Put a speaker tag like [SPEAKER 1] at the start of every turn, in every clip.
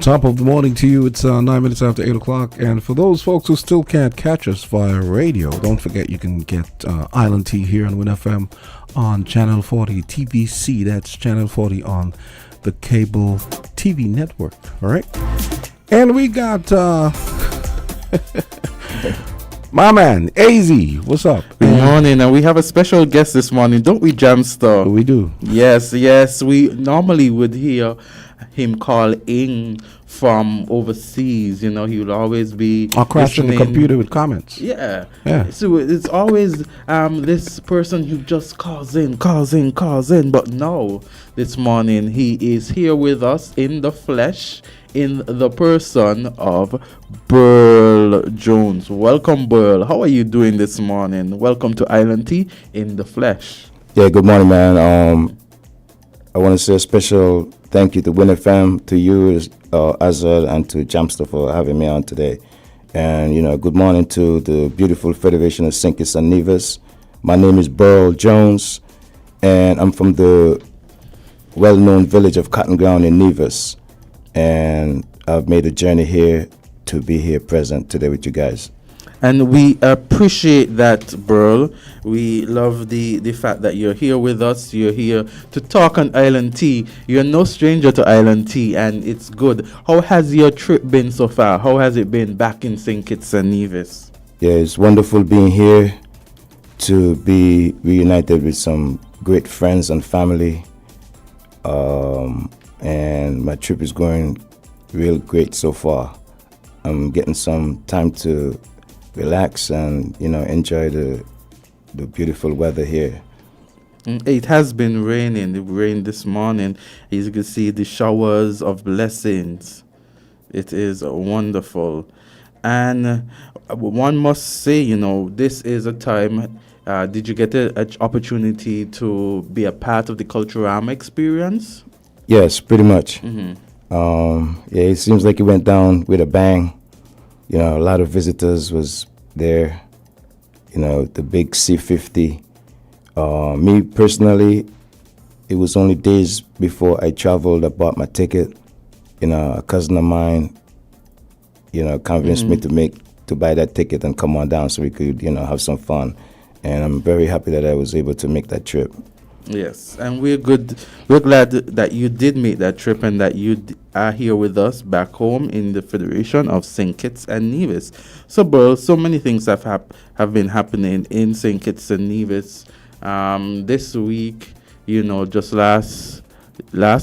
[SPEAKER 1] Top of the morning to you. It's 9 minutes after 8 o'clock. And for those folks who still can't catch us via radio, don't forget you can get Island Tea here on Win FM on Channel 40 TVC. That's Channel 40 on the cable TV network. All right. And we got my man, AZ. What's up?
[SPEAKER 2] Good morning. And we have a special guest this morning, don't we, Jamster?
[SPEAKER 1] We do.
[SPEAKER 2] Yes. We normally would hear him call in from overseas. You know, he would always be
[SPEAKER 1] crashing the computer with comments.
[SPEAKER 2] Yeah. So it's always this person who just calls in. But no, this morning he is here with us in the flesh, in the person of Burl Jones. Welcome, Burl. How are you doing this morning? Welcome to Island Tea in the flesh.
[SPEAKER 3] Yeah, good morning, man. I want to say a special thank you to Win FM, to you, Azard, and to Jamster for having me on today. And, good morning to the beautiful Federation of St. Kitts and Nevis. My name is Burl Jones, and I'm from the well-known village of Cotton Ground in Nevis. And I've made a journey here to be here present today with you guys.
[SPEAKER 2] And we appreciate that, Burl. We love the fact that you're here with us. You're here to talk on Island Tea. You're no stranger to Island Tea, and it's good. How has your trip been so far? How has it been back in St. Kitts and Nevis?
[SPEAKER 3] Yeah, it's wonderful being here to be reunited with some great friends and family. And my trip is going real great so far. I'm getting some time to relax and enjoy the beautiful weather here.
[SPEAKER 2] It has been raining. It rained this morning. As you can see, the showers of blessings. It is wonderful. And one must say, this is a time. Did you get an opportunity to be a part of the Culturama experience?
[SPEAKER 3] Yes, pretty much.
[SPEAKER 2] Mm-hmm.
[SPEAKER 3] It seems like it went down with a bang. A lot of visitors was there. The big C50. Me personally, it was only days before I traveled. I bought my ticket. A cousin of mine, convinced me to buy that ticket and come on down so we could, have some fun. And I'm very happy that I was able to make that trip.
[SPEAKER 2] Yes, and we're good. We're glad that you did make that trip and that you are here with us back home in the Federation of St. Kitts and Nevis. So, Burl, so many things have been happening in St. Kitts and Nevis. This week, just last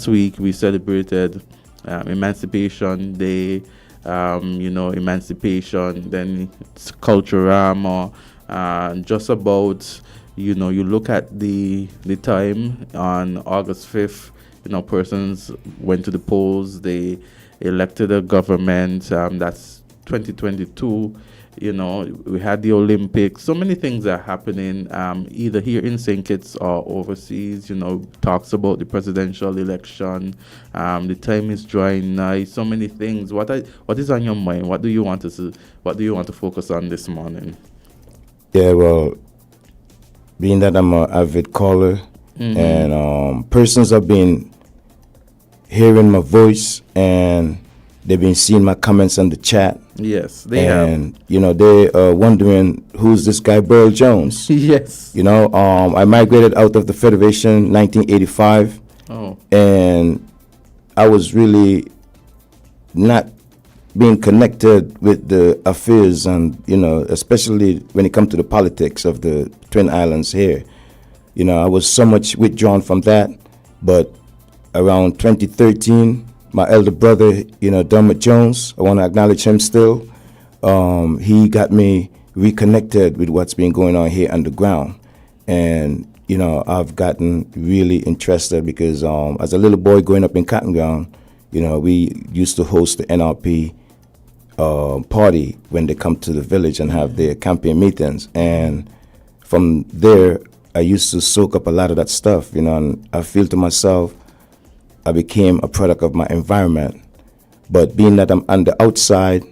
[SPEAKER 2] week we celebrated Emancipation Day. Emancipation, then it's Culturama, just about. You look at the time on August 5th, persons went to the polls, they elected a government, that's 2022, we had the Olympics. So many things are happening, either here in St. Kitts or overseas, talks about the presidential election, the time is drawing nigh, so many things. What is on your mind? What do you want to focus on this morning?
[SPEAKER 3] Yeah, well, being that I'm an avid caller, and persons have been hearing my voice and they've been seeing my comments on the chat.
[SPEAKER 2] Yes, they have.
[SPEAKER 3] And, they are wondering, who's this guy, Burl Jones?
[SPEAKER 2] Yes.
[SPEAKER 3] I migrated out of the Federation in 1985.
[SPEAKER 2] Oh.
[SPEAKER 3] And I was really not being connected with the affairs and, especially when it comes to the politics of the Twin Islands here. I was so much withdrawn from that. But around 2013, my elder brother, Dermot Jones, I want to acknowledge him still. He got me reconnected with what's been going on here underground. And, I've gotten really interested because as a little boy growing up in Cotton Ground, we used to host the NRP party when they come to the village and have their campaign meetings. And from there, I used to soak up a lot of that stuff, and I feel to myself, I became a product of my environment. But being that I'm on the outside,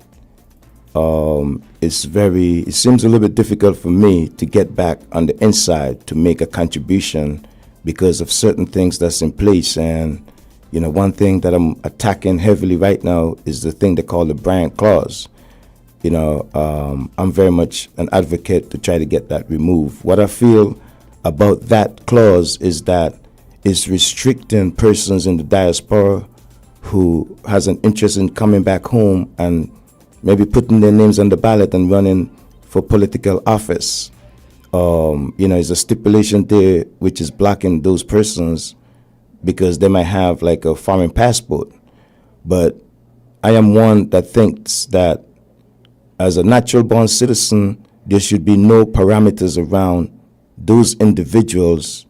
[SPEAKER 3] it seems a little bit difficult for me to get back on the inside to make a contribution because of certain things that's in place. And, One thing that I'm attacking heavily right now is the thing they call the Bryant Clause. I'm very much an advocate to try to get that removed. What I feel about that clause is that it's restricting persons in the diaspora who has an interest in coming back home and maybe putting their names on the ballot and running for political office. There's a stipulation there which is blocking those persons because they might have like a foreign passport. But I am one that thinks that as a natural born citizen, there should be no parameters around those individuals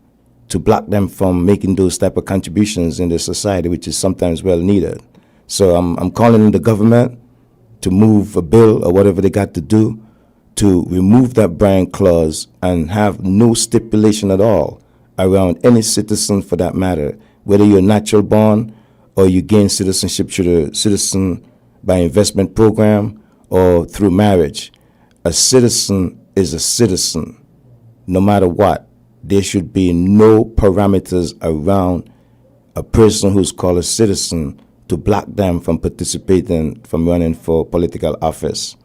[SPEAKER 3] to block them from making those type of contributions in the society, which is sometimes well needed. So I'm calling on the government to move a bill or whatever they got to do to remove that Bryant Clause and have no stipulation at all around any citizen for that matter, whether you're natural born or you gain citizenship through the citizen by investment program or through marriage. A citizen is a citizen, no matter what. There should be no parameters around a person who's called a citizen to block them from participating, from running for political office.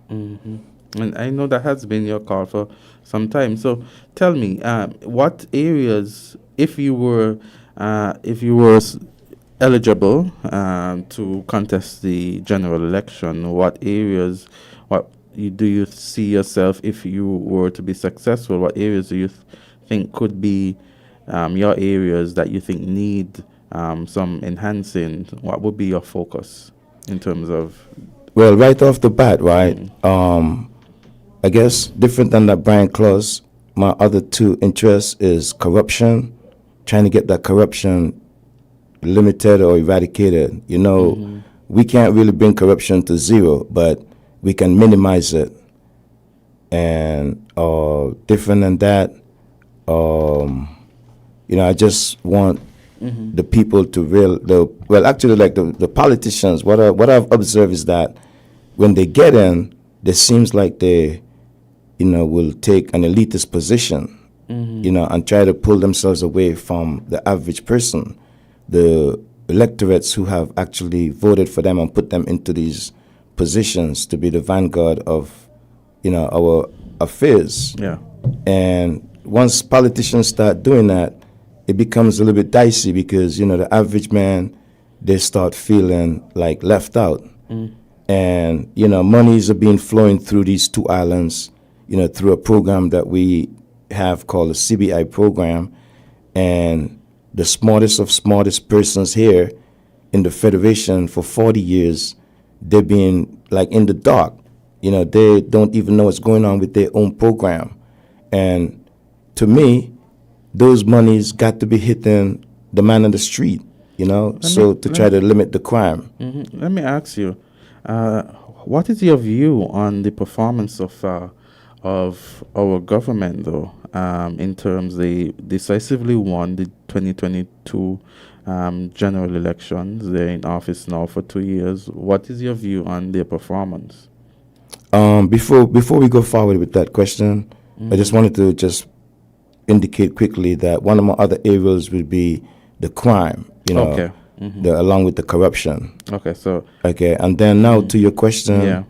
[SPEAKER 2] Mm-hmm. And I know that has been your call for some time. So tell me, what areas, if you were eligible to contest the general election, what areas, do you see yourself if you were to be successful? What areas do you think could be your areas that you think need some enhancing? What would be your focus in terms of?
[SPEAKER 3] Well, right off the bat, right? I guess different than that Bryant Clause, my other two interests is corruption, trying to get that corruption limited or eradicated. We can't really bring corruption to zero, but we can minimize it. And different than that, I just want the people to the politicians. What I've observed is that when they get in, it seems like they, will take an elitist position, and try to pull themselves away from the average person, the electorates who have actually voted for them and put them into these positions to be the vanguard of, our affairs.
[SPEAKER 2] Yeah.
[SPEAKER 3] And once politicians start doing that, it becomes a little bit dicey because, the average man, they start feeling like left out. And, monies are being flowing through these two islands, through a program that we have called the CBI program. And the smartest persons here in the Federation for 40 years, they've been like in the dark. They don't even know what's going on with their own program. And to me, those monies got to be hitting the man on the street, to try to limit the crime.
[SPEAKER 2] Let me ask you, what is your view on the performance of our government, though, in terms they decisively won the 2022 general elections? They're in office now for 2 years. What is your view on their performance?
[SPEAKER 3] Before we go forward with that question, I just wanted to just indicate quickly that one of my other areas would be the crime,
[SPEAKER 2] Okay.
[SPEAKER 3] Along with the corruption.
[SPEAKER 2] Okay,
[SPEAKER 3] and then now to your question.
[SPEAKER 2] Yeah.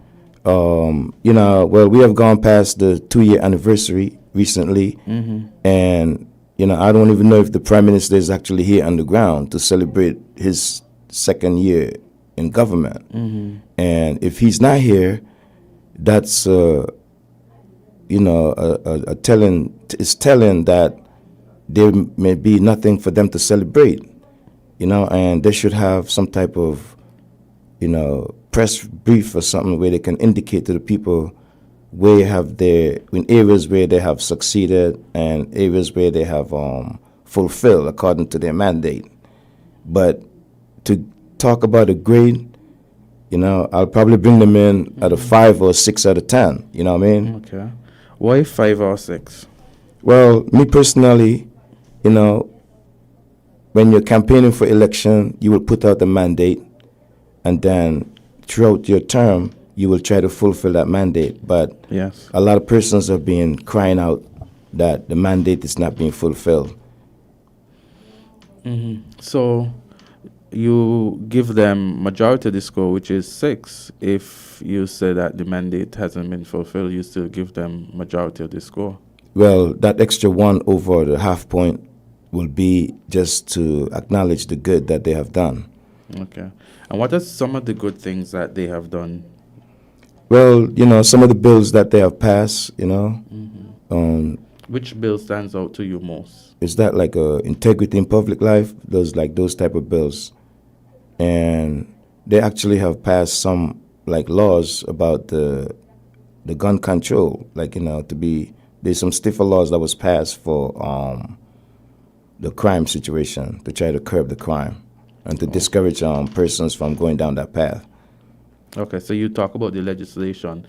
[SPEAKER 3] We have gone past the 2-year anniversary recently, and I don't even know if the Prime Minister is actually here on the ground to celebrate his second year in government. And if he's not here, that's telling that there may be nothing for them to celebrate, and they should have some type of, press brief or something where they can indicate to the people in areas where they have succeeded and areas where they have fulfilled according to their mandate. But to talk about a grade, I'll probably bring them in at a 5 or 6 out of 10. You know what I mean?
[SPEAKER 2] Okay. Why 5 or 6?
[SPEAKER 3] Well, me personally, when you're campaigning for election, you will put out a mandate, and then throughout your term, you will try to fulfill that mandate. But
[SPEAKER 2] yes,
[SPEAKER 3] a lot of persons have been crying out that the mandate is not being fulfilled.
[SPEAKER 2] So you give them majority of the score, which is 6. If you say that the mandate hasn't been fulfilled, you still give them majority of the score.
[SPEAKER 3] Well, that extra 1 over the half point will be just to acknowledge the good that they have done.
[SPEAKER 2] Okay. And what are some of the good things that they have done?
[SPEAKER 3] Well, some of the bills that they have passed,
[SPEAKER 2] Which bill stands out to you most?
[SPEAKER 3] is that like integrity in public life? Those type of bills. And they actually have passed some like laws about the gun control, like, there's some stiffer laws that was passed for the crime situation, to try to curb the crime and to discourage persons from going down that path.
[SPEAKER 2] Okay, so you talk about the legislation.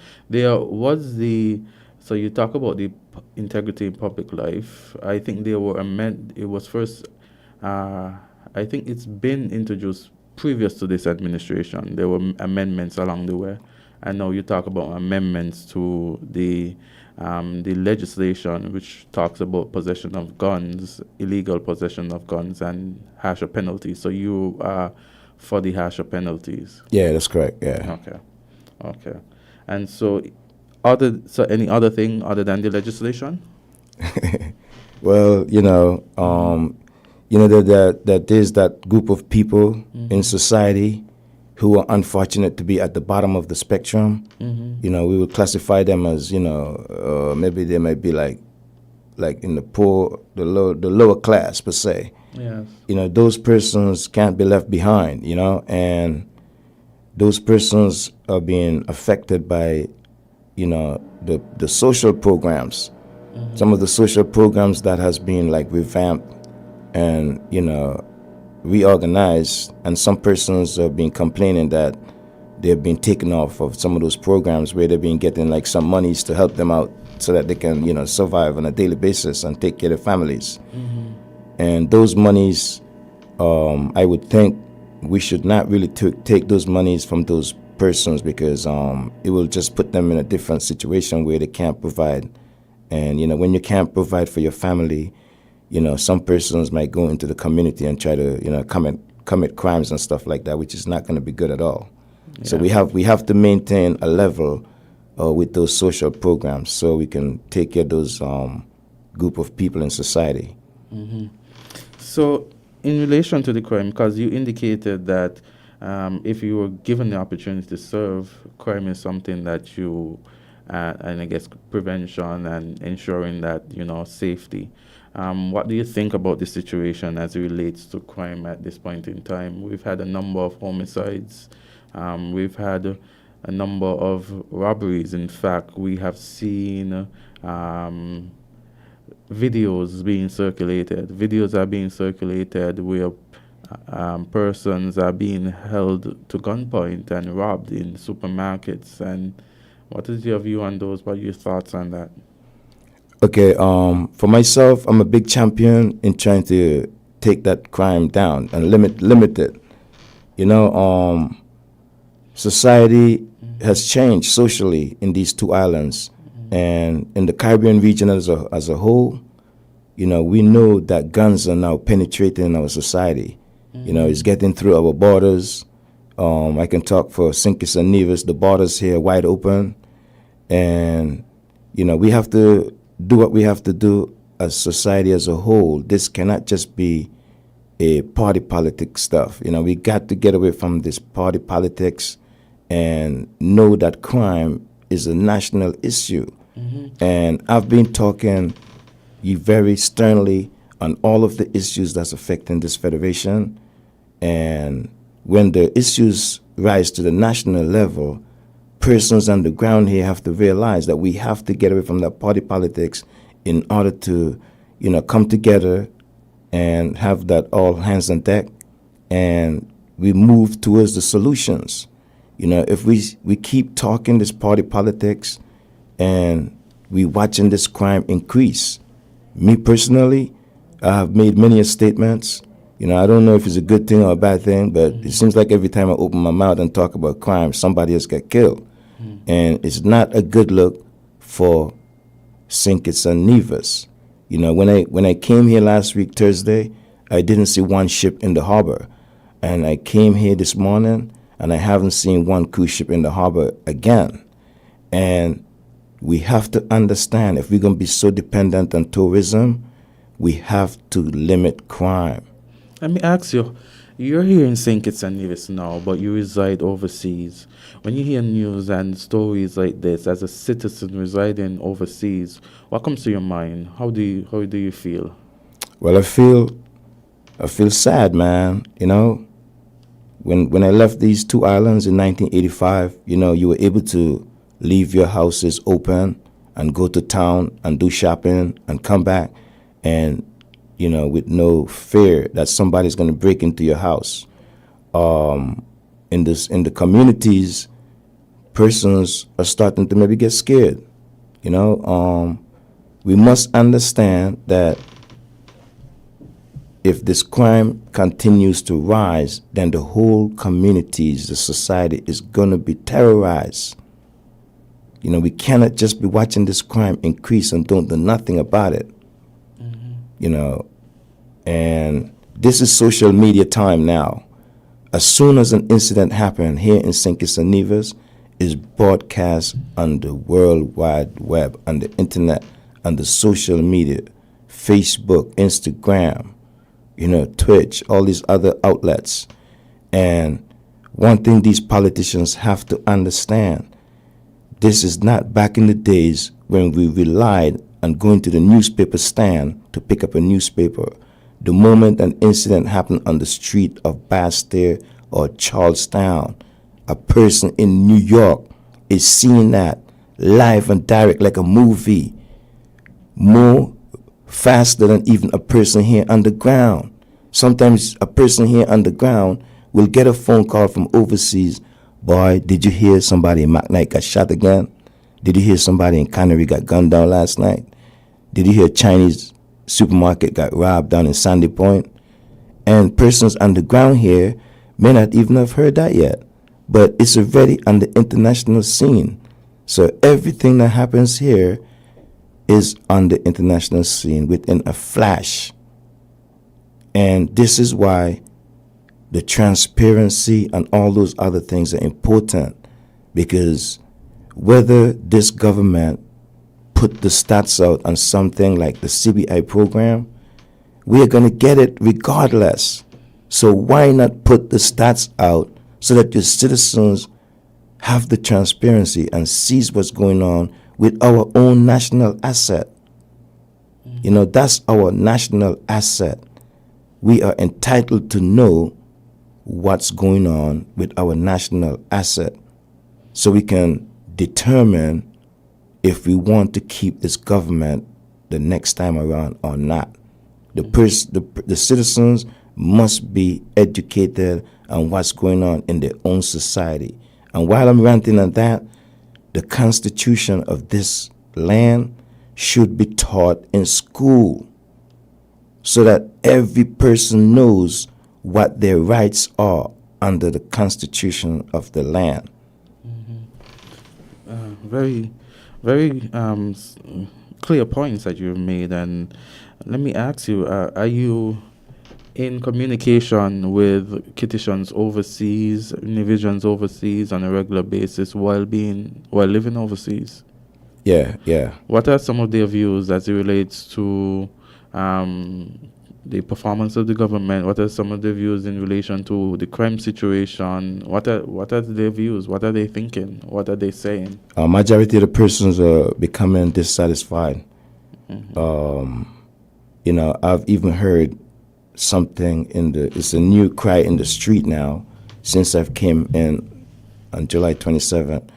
[SPEAKER 2] So you talk about the integrity in public life. I think they were it was first, I think it's been introduced previous to this administration. There were amendments along the way. And now you talk about amendments to the legislation, which talks about possession of guns, illegal possession of guns, and harsher penalties. So you are for the harsher penalties.
[SPEAKER 3] Yeah, that's correct. Yeah.
[SPEAKER 2] Okay. And so, any other thing other than the legislation?
[SPEAKER 3] Well, that there's that group of people in society who are unfortunate to be at the bottom of the spectrum. We would classify them as, maybe they might be like in the poor, the lower class per se.
[SPEAKER 2] Yes.
[SPEAKER 3] Those persons can't be left behind, and those persons are being affected by, the social programs. Some of the social programs that has been like revamped and, reorganized, and some persons have been complaining that they've been taken off of some of those programs where they've been getting like some monies to help them out so that they can, survive on a daily basis and take care of their families. And those monies, I would think we should not really take those monies from those persons, because it will just put them in a different situation where they can't provide. And, when you can't provide for your family, some persons might go into the community and try to, commit crimes and stuff like that, which is not going to be good at all. Yeah. So we have to maintain a level with those social programs so we can take care of those group of people in society.
[SPEAKER 2] So in relation to the crime, because you indicated that if you were given the opportunity to serve, crime is something that you, and I guess prevention and ensuring that, safety. What do you think about the situation as it relates to crime at this point in time? We've had a number of homicides. We've had a number of robberies. In fact, we have seen videos being circulated. Videos are being circulated where persons are being held to gunpoint and robbed in supermarkets. And what is your view on those? What are your thoughts on that?
[SPEAKER 3] Okay, for myself, I'm a big champion in trying to take that crime down and limit it. Society has changed socially in these two islands, and in the Caribbean region as a whole. We know that guns are now penetrating our society. It's getting through our borders. I can talk for Sinkis and Nevis. The borders here are wide open, and we have to do what we have to do as society as a whole. This cannot just be a party politics stuff. We got to get away from this party politics and know that crime is a national issue. And I've been talking very sternly on all of the issues that's affecting this federation. And when the issues rise to the national level, persons on the ground here have to realize that we have to get away from that party politics in order to, come together and have that all hands on deck, and we move towards the solutions. If we keep talking this party politics and we watching this crime increase, me personally, I have made many statements. I don't know if it's a good thing or a bad thing, but it seems like every time I open my mouth and talk about crime, somebody else get killed. And it's not a good look for St. Kitts and Nevis. When I came here last week, Thursday, I didn't see one ship in the harbor. And I came here this morning, and I haven't seen one cruise ship in the harbor again. And we have to understand, if we're going to be so dependent on tourism, we have to limit crime.
[SPEAKER 2] Let me ask you, you're here in St. Kitts and Nevis now, but you reside overseas. When you hear news and stories like this, as a citizen residing overseas, what comes to your mind? How do you feel?
[SPEAKER 3] Well, I feel sad, man. You know, when I left these two islands in 1985, you know, you were able to leave your houses open and go to town and do shopping and come back, and you know, with no fear that somebody's going to break into your house. In the communities, persons are starting to maybe get scared. You know, we must understand that if this crime continues to rise, then the whole communities, the society is going to be terrorized. You know, we cannot just be watching this crime increase and don't do nothing about it. You know, and this is social media time now. As soon as an incident happens here in St. Kitts and Nevis, is broadcast on the World Wide Web, on the internet, on the social media, Facebook, Instagram, you know, Twitch, all these other outlets. And one thing these politicians have to understand, this is not back in the days when we relied on going to the newspaper stand to pick up a newspaper. The moment an incident happened on the street of Bastille or Charlestown, a person in New York is seeing that live and direct like a movie, more faster than even a person here underground. Sometimes a person here underground will get a phone call from overseas. Boy, did you hear somebody in McKnight got shot again? Did you hear somebody in Canary got gunned down last night? Did you hear Chinese supermarket got robbed down in Sandy Point? And persons underground here may not even have heard that yet. But it's already on the international scene. So everything that happens here is on the international scene within a flash. And this is why the transparency and all those other things are important, because whether this government put the stats out on something like the CBI program, we are going to get it regardless. So why not put the stats out so that your citizens have the transparency and sees what's going on with our own national asset? You know, that's our national asset. We are entitled to know what's going on with our national asset so we can determine if we want to keep this government the next time around or not. The citizens must be educated on what's going on in their own society. And while I'm ranting on that, the constitution of this land should be taught in school so that every person knows what their rights are under the constitution of the land.
[SPEAKER 2] Very, very clear points that you've made. And let me ask you, are you in communication with Kittitians overseas, Nevisians overseas on a regular basis while living overseas?
[SPEAKER 3] Yeah.
[SPEAKER 2] What are some of their views as it relates to the performance of the government? What are some of their views in relation to the crime situation? What are their views? What are they thinking? What are they saying?
[SPEAKER 3] Majority of the persons are becoming dissatisfied. You know, I've even heard something it's a new cry in the street now since I've came in on July 27th.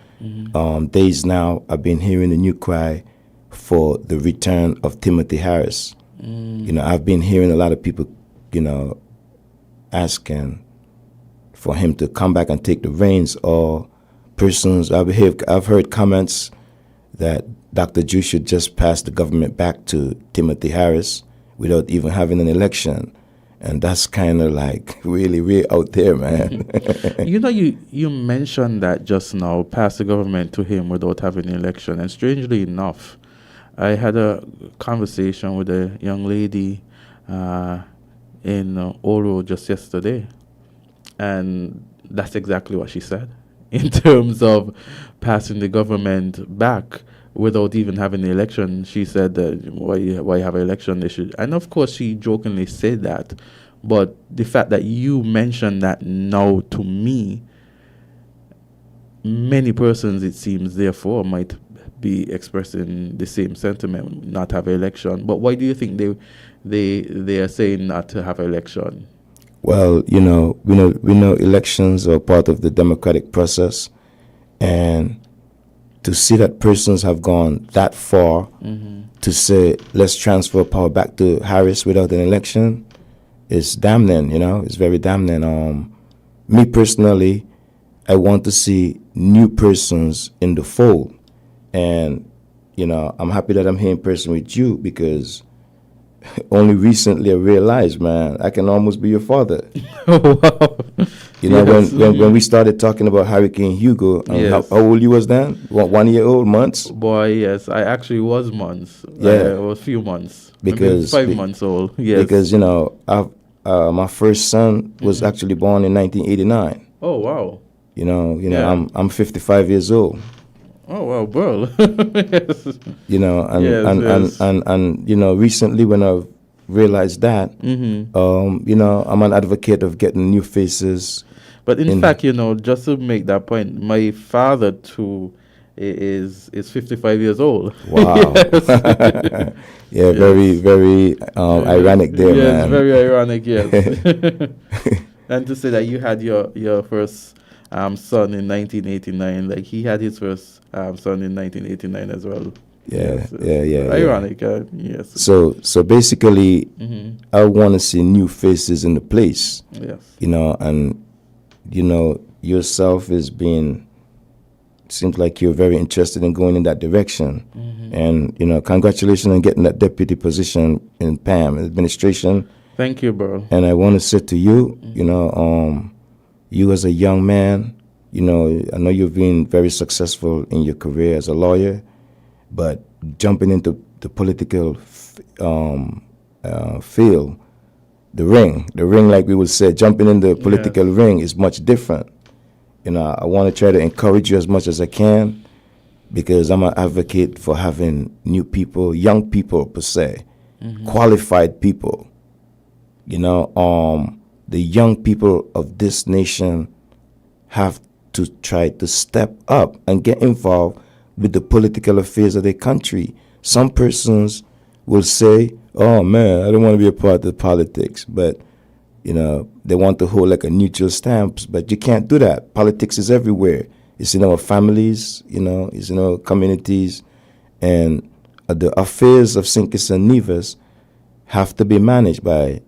[SPEAKER 3] Days now I've been hearing a new cry for the return of Timothy Harris. You know, I've been hearing a lot of people, you know, asking for him to come back and take the reins, or persons, I've heard comments that Dr. Drew should just pass the government back to Timothy Harris without even having an election. And that's kind of like really out there, man.
[SPEAKER 2] You know, you mentioned that just now, pass the government to him without having an election. And strangely enough, I had a conversation with a young lady in Oro just yesterday. And that's exactly what she said in terms of passing the government back without even having the election. She said that why have an election? They should, and of course she jokingly said that, but the fact that you mentioned that now to me, many persons it seems therefore might be expressing the same sentiment, not have an election. But why do you think they are saying not to have an election?
[SPEAKER 3] Well, we know elections are part of the democratic process, and to see that persons have gone that far to say let's transfer power back to Harris without an election is damning. It's very damning. Me personally, I want to see new persons in the fold, and I'm happy that I'm here in person with you because only recently I realized, man, I can almost be your father.
[SPEAKER 2] Wow.
[SPEAKER 3] When we started talking about Hurricane Hugo,
[SPEAKER 2] Yes.
[SPEAKER 3] how old you was then? What, 1 year old, months?
[SPEAKER 2] Boy, yes, I actually was months.
[SPEAKER 3] Yeah.
[SPEAKER 2] I was few months.
[SPEAKER 3] Because-
[SPEAKER 2] maybe 5 months old. Yes.
[SPEAKER 3] Because, my first son was actually born in 1989.
[SPEAKER 2] Oh wow.
[SPEAKER 3] Yeah. I'm 55 years old.
[SPEAKER 2] Oh wow, bro. Yes.
[SPEAKER 3] And recently when I realized that, I'm an advocate of getting new faces.
[SPEAKER 2] But in fact, just to make that point, my father too is 55 years old.
[SPEAKER 3] Wow. Yeah, very, very ironic there,
[SPEAKER 2] yes,
[SPEAKER 3] man.
[SPEAKER 2] very ironic, yes. And to say that you had your first son in 1989, like he had his first son in 1989 as well.
[SPEAKER 3] Yeah,
[SPEAKER 2] Yes,
[SPEAKER 3] yeah.
[SPEAKER 2] ironic, yes.
[SPEAKER 3] So basically, I want to see new faces in the place.
[SPEAKER 2] Yes.
[SPEAKER 3] And yourself seems like you're very interested in going in that direction. And congratulations on getting that deputy position in PAM administration.
[SPEAKER 2] Thank you, bro.
[SPEAKER 3] And I want to say to you, you as a young man, I know you've been very successful in your career as a lawyer, but jumping into the political field, the ring, like we would say, jumping in the political ring is much different. I want to try to encourage you as much as I can because I'm an advocate for having new people, young people per se, qualified people. The young people of this nation have to try to step up and get involved with the political affairs of their country. Some persons will say, oh man, I don't want to be a part of the politics, but they want to hold like a neutral stance, but you can't do that. Politics is everywhere. It's in our families, it's in our communities, and the affairs of Sinkis and Nevis have to be managed by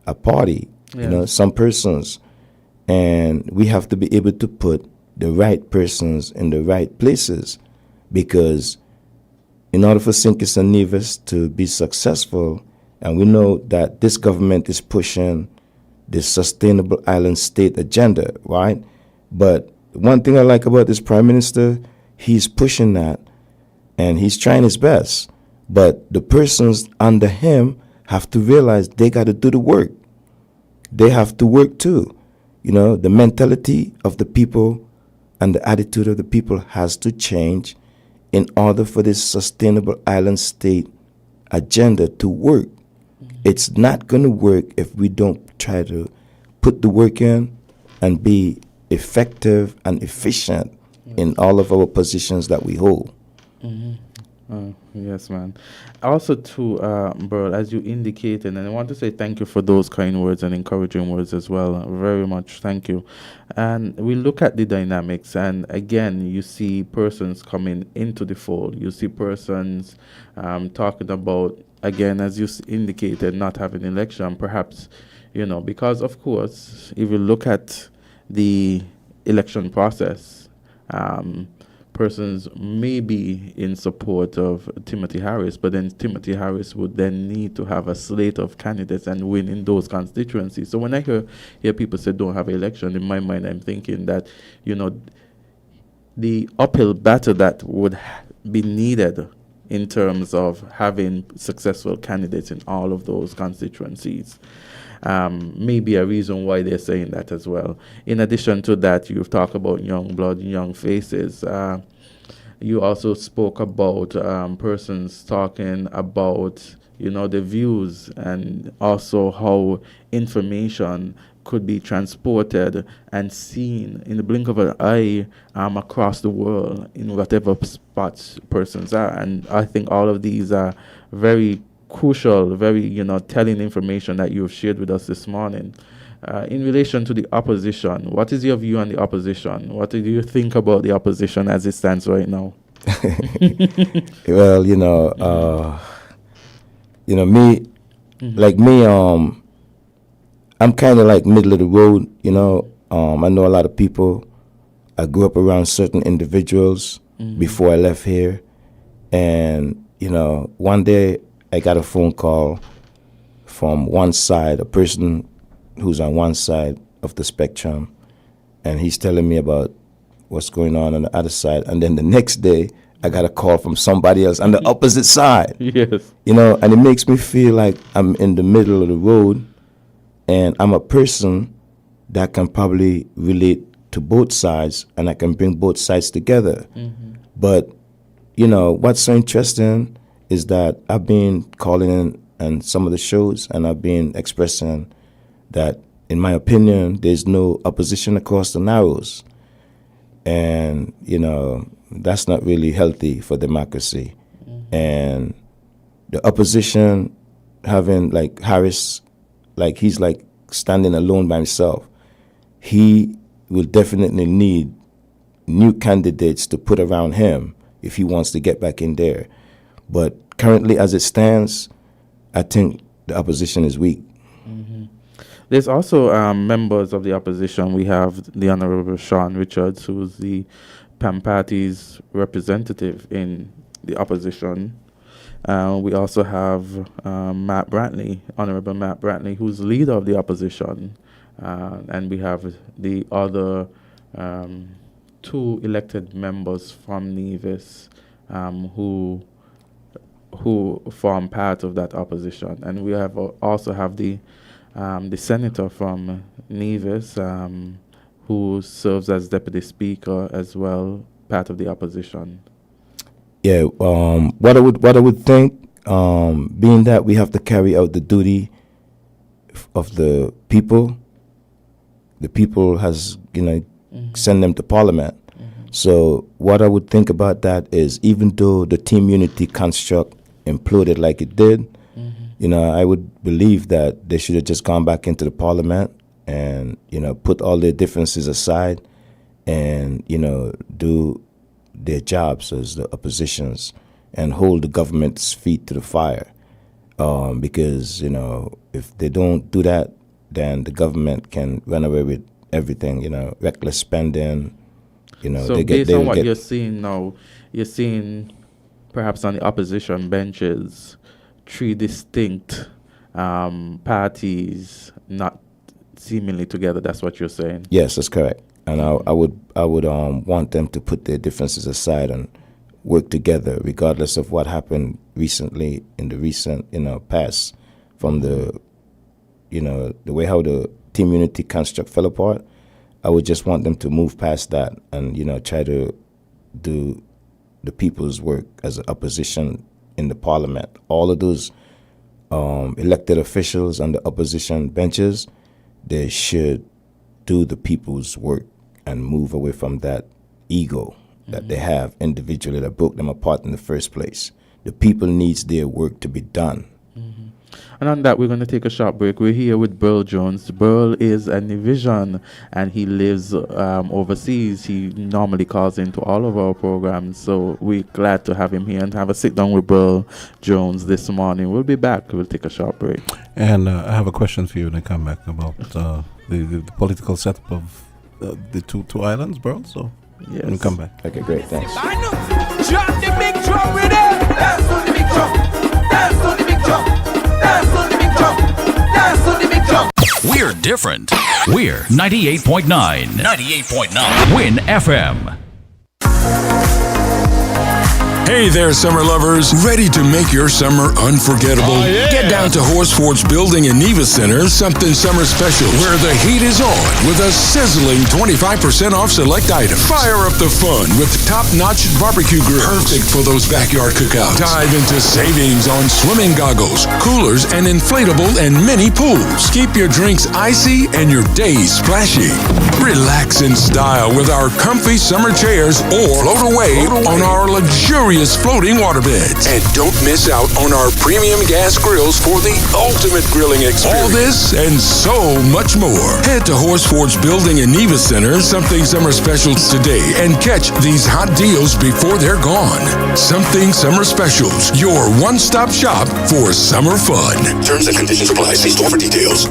[SPEAKER 3] a party, some persons, and we have to be able to put the right persons in the right places, because in order for Sinkis and Nevis to be successful, and we know that this government is pushing the sustainable island state agenda, right? But one thing I like about this prime minister, he's pushing that and he's trying his best. But the persons under him have to realize they got to do the work. They have to work too. The mentality of the people and the attitude of the people has to change in order for this sustainable island state agenda to work. It's not going to work if we don't try to put the work in and be effective and efficient in all of our positions that we hold.
[SPEAKER 2] Yes, man. Also, too, bro, as you indicated, and I want to say thank you for those kind words and encouraging words as well. Very much thank you. And we look at the dynamics, and again, you see persons coming into the fold. You see persons talking about, again, as you indicated, not having election, perhaps, because, of course, if you look at the election process, persons may be in support of Timothy Harris, but then Timothy Harris would then need to have a slate of candidates and win in those constituencies. So when I hear people say don't have an election, in my mind I'm thinking that, the uphill battle that would be needed in terms of having successful candidates in all of those constituencies. may be a reason why they're saying that as well. In addition to that, you've talked about young blood, young faces. You also spoke about persons talking about, the views and also how information could be transported and seen in the blink of an eye across the world in whatever spots persons are. And I think all of these are very crucial, very, telling information that you've shared with us this morning. In relation to the opposition, what is your view on the opposition? What do you think about the opposition as it stands right now?
[SPEAKER 3] Well, me, like me, I'm kind of like middle of the road, I know a lot of people. I grew up around certain individuals before I left here. And, one day I got a phone call from one side, a person who's on one side of the spectrum. And he's telling me about what's going on the other side. And then the next day, I got a call from somebody else on the opposite side.
[SPEAKER 2] Yes.
[SPEAKER 3] And it makes me feel like I'm in the middle of the road. And I'm a person that can probably relate to both sides, and I can bring both sides together. But, what's so interesting is that I've been calling in and some of the shows, and I've been expressing that, in my opinion, there's no opposition across the narrows. And, that's not really healthy for democracy. And the opposition having, like, Harris, like he's like standing alone by himself. He will definitely need new candidates to put around him if he wants to get back in there. But currently, as it stands, I think the opposition is weak.
[SPEAKER 2] There's also members of the opposition. We have the Honorable Sean Richards, who is the PAM Party's representative in the opposition. We also have Matt Brantley, Honorable Matt Brantley, who's leader of the opposition. And we have the other two elected members from Nevis who form part of that opposition. And we have also have the senator from Nevis who serves as deputy speaker as well, part of the opposition.
[SPEAKER 3] Yeah, what I would think, being that we have to carry out the duty of the people has, send them to Parliament. So what I would think about that is, even though the team unity construct imploded like it did, I would believe that they should have just gone back into the Parliament and, put all their differences aside and, do their jobs as the oppositions and hold the government's feet to the fire. Because, if they don't do that, then the government can run away with everything, reckless spending.
[SPEAKER 2] So based on what you're seeing now, you're seeing perhaps on the opposition benches, three distinct parties not seemingly together. That's what you're saying? Yes,
[SPEAKER 3] that's correct. And I would want them to put their differences aside and work together, regardless of what happened recently in the recent past, from the way how the team unity construct fell apart. I would just want them to move past that and try to do the people's work as an opposition in the Parliament. All of those elected officials on the opposition benches, they should do the people's work and move away from that ego that they have individually that broke them apart in the first place. The people needs their work to be done.
[SPEAKER 2] And on that, we're going to take a short break. We're here with Burl Jones. Burl is a Nevision, and he lives overseas. He normally calls into all of our programs, so we're glad to have him here and have a sit-down with Burl Jones this morning. We'll be back. We'll take a short break.
[SPEAKER 1] And I have a question for you when I come back about the political setup of the two islands, Burl. So
[SPEAKER 2] yes.
[SPEAKER 1] We'll come back.
[SPEAKER 3] Okay, great. Thanks.
[SPEAKER 4] Drop the big drum with it. Dance on the big drum. Dance on the big drum. Dance on the big drum. Dance on the big drum.
[SPEAKER 5] We're different. We're 98.9. 98.9. Win FM.
[SPEAKER 6] Hey there, summer lovers. Ready to make your summer unforgettable? Get down to Horsford's building in Nevis Center, something summer special, where the heat is on with a sizzling 25% off select items. Fire up the fun with top-notch barbecue grills, perfect for those backyard cookouts. Dive into savings on swimming goggles, coolers, and inflatable and mini pools. Keep your drinks icy and your days splashy. Relax in style with our comfy summer chairs or float away on our luxurious floating waterbeds. And don't miss out on our premium gas grills for the ultimate grilling experience. All this and so much more. Head to Horsford's building in Nevis Center, Something Summer Specials today, and catch these hot deals before they're gone. Something Summer Specials, your one-stop shop for summer fun. Terms and conditions apply. See store for details.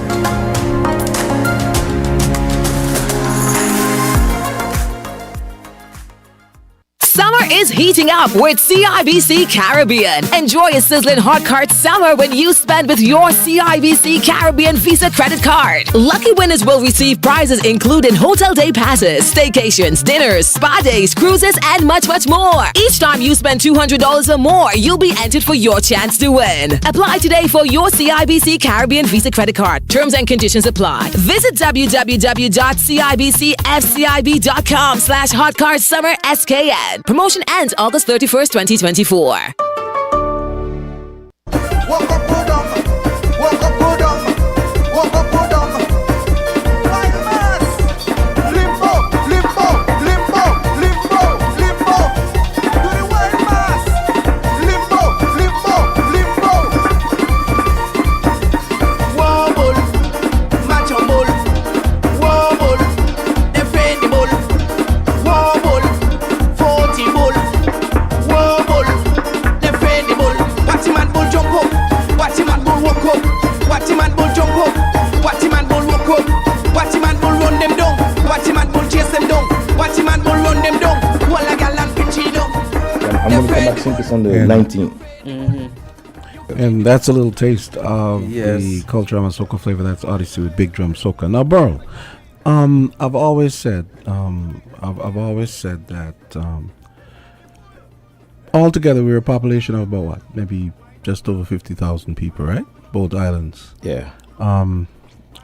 [SPEAKER 7] Summer is heating up with CIBC Caribbean. Enjoy a sizzling hot cart summer when you spend with your CIBC Caribbean Visa credit card. Lucky winners will receive prizes including hotel day passes, staycations, dinners, spa days, cruises, and much, much more. Each time you spend $200 or more, you'll be entered for your chance to win. Apply today for your CIBC Caribbean Visa credit card. Terms and conditions apply. Visit www.cibcfcib.com/hotcartsummerskn. Promotion ends August 31st, 2024.
[SPEAKER 4] Walk up, go down. Walk up, go down. Walk up, go down. Wild mass. Limbo, limbo, limbo, limbo, limbo. Do the wild mass. Limbo, limbo, limbo. Wobble, macho bull. Wobble, defend bull. Wobble, 40 bull. Wobble, defend bull. Watch man bull jump up. Watch man bull walk up. Watch man bull jump up. Watch man bull walk up. Watch man bull run them down. Watch man bull chase them down. Watch man bull run them down. Wall a gal and pitch it down.
[SPEAKER 3] I'm going to come back since it's on the 19th.
[SPEAKER 1] And that's a little taste of
[SPEAKER 2] Yes.
[SPEAKER 1] the Culturama Soca flavor. That's Odyssey with Big Drum Soca. Now, Burl, I've always said that altogether we're a population of about what, maybe just over 50,000 people, right? Both islands.
[SPEAKER 3] Yeah.
[SPEAKER 1] I've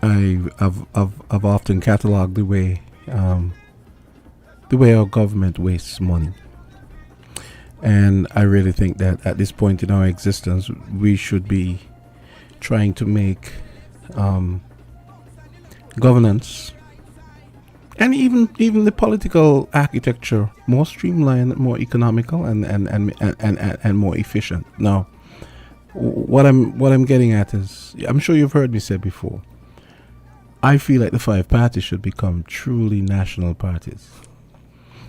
[SPEAKER 1] often cataloged the way our government wastes money. And I really think that at this point in our existence, we should be trying to make governance and even the political architecture more streamlined, more economical, and more efficient. Now, what I'm getting at is, I'm sure you've heard me say before, I feel like the five parties should become truly national parties.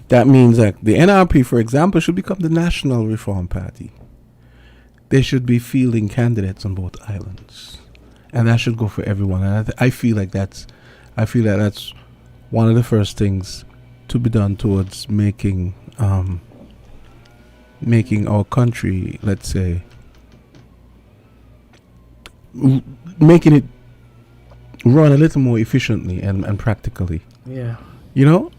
[SPEAKER 1] That means that the NRP, for example, should become the National Reform Party. They should be fielding candidates on both islands, and that should go for everyone. And I feel like that's one of the first things to be done towards making our country, let's say, making it run a little more efficiently and practically.
[SPEAKER 2] Yeah.
[SPEAKER 1] You know?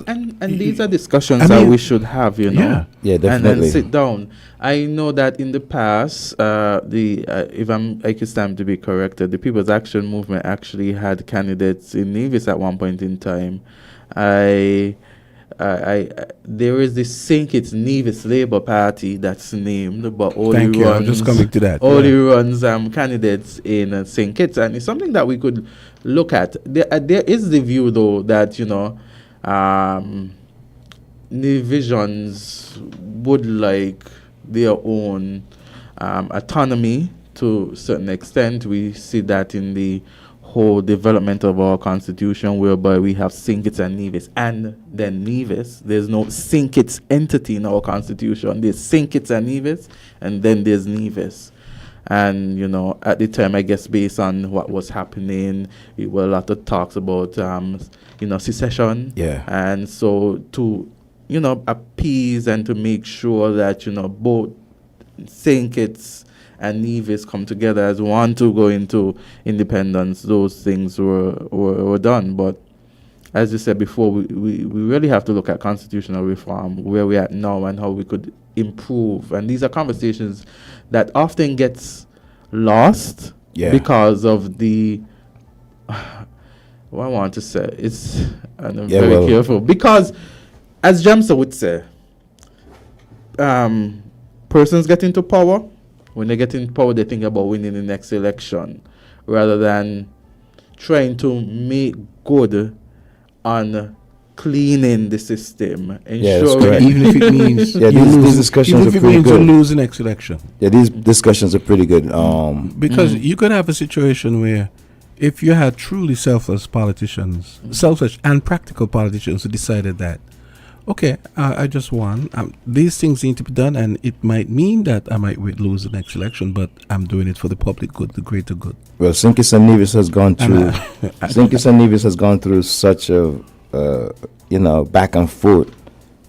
[SPEAKER 2] And these are discussions that we should have, you know.
[SPEAKER 3] Yeah, definitely.
[SPEAKER 2] And sit down. I know that in the past, if I could stand to be corrected, the People's Action Movement actually had candidates in Nevis at one point in time. There is this St. Kitts Nevis Labour Party that's named, but only
[SPEAKER 1] Thank you. I'm just coming to that.
[SPEAKER 2] only runs candidates in St. Kitts, and it's something that we could look at. There is the view, though, that Nevisians would like their own autonomy to a certain extent. We see that in the whole development of our constitution, whereby we have St. Kitts and Nevis, and then Nevis. There's no St. Kitts entity in our constitution. There's St. Kitts and Nevis, and then there's Nevis. And, at the time, I guess, based on what was happening, it were a lot of talks about, secession.
[SPEAKER 3] Yeah.
[SPEAKER 2] And so to, appease and to make sure that, both St. Kitts and Nevis come together as one to go into independence, those things were done. But as you said before, we really have to look at constitutional reform, where we're at now and how we could improve. And these are conversations that often gets lost because of the what I want to say. And I'm very careful. Because, as Jamsa would say, persons get into power. When they get into power, they think about winning the next election rather than trying to make good on cleaning the system. Ensuring
[SPEAKER 1] even if it means
[SPEAKER 3] these discussions are pretty good.
[SPEAKER 1] You lose the next election.
[SPEAKER 3] Yeah, these discussions are pretty good.
[SPEAKER 1] Because you could have a situation where if you had truly selfless politicians, selfish and practical politicians who decided that, okay, I just won. These things need to be done, and it might mean that I might lose the next election, but I'm doing it for the public good, the greater good.
[SPEAKER 3] Well, Sinkis and Nevis has gone through. Sinkis and Nevis has gone through such a back and forth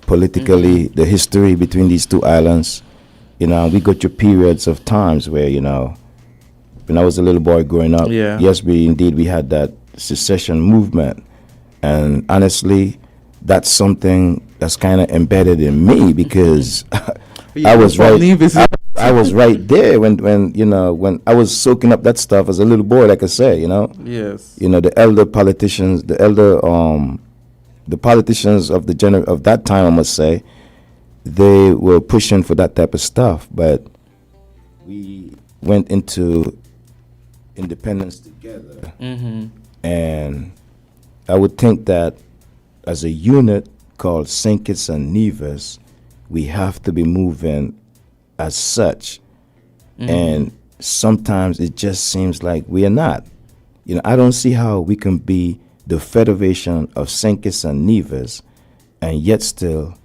[SPEAKER 3] politically. The history between these two islands. We go through periods of times where when I was a little boy growing up, yes, we had that secession movement, and honestly, that's something that's kind of embedded in me because I was right. I was right there when I was soaking up that stuff as a little boy, like I say, Yes. The elder politicians, the politicians of of that time, I must say, they were pushing for that type of stuff, but we went into independence together, and I would think that as a unit called St. Kitts and Nevis, we have to be moving as such. And sometimes it just seems like we are not. I don't see how we can be the Federation of St. Kitts and Nevis, and yet still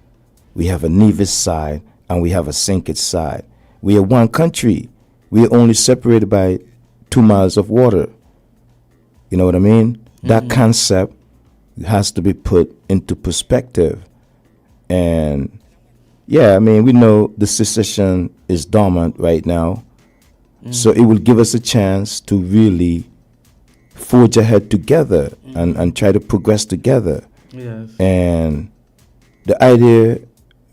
[SPEAKER 3] we have a Nevis side and we have a St. Kitts side. We are one country. We are only separated by 2 miles of water. You know what I mean? That concept has to be put into perspective. And we know the secession is dormant right now. So it will give us a chance to really forge ahead together and try to progress together.
[SPEAKER 2] Yes.
[SPEAKER 3] And the idea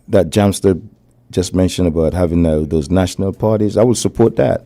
[SPEAKER 3] that Jamster just mentioned about having those national parties, I will support that.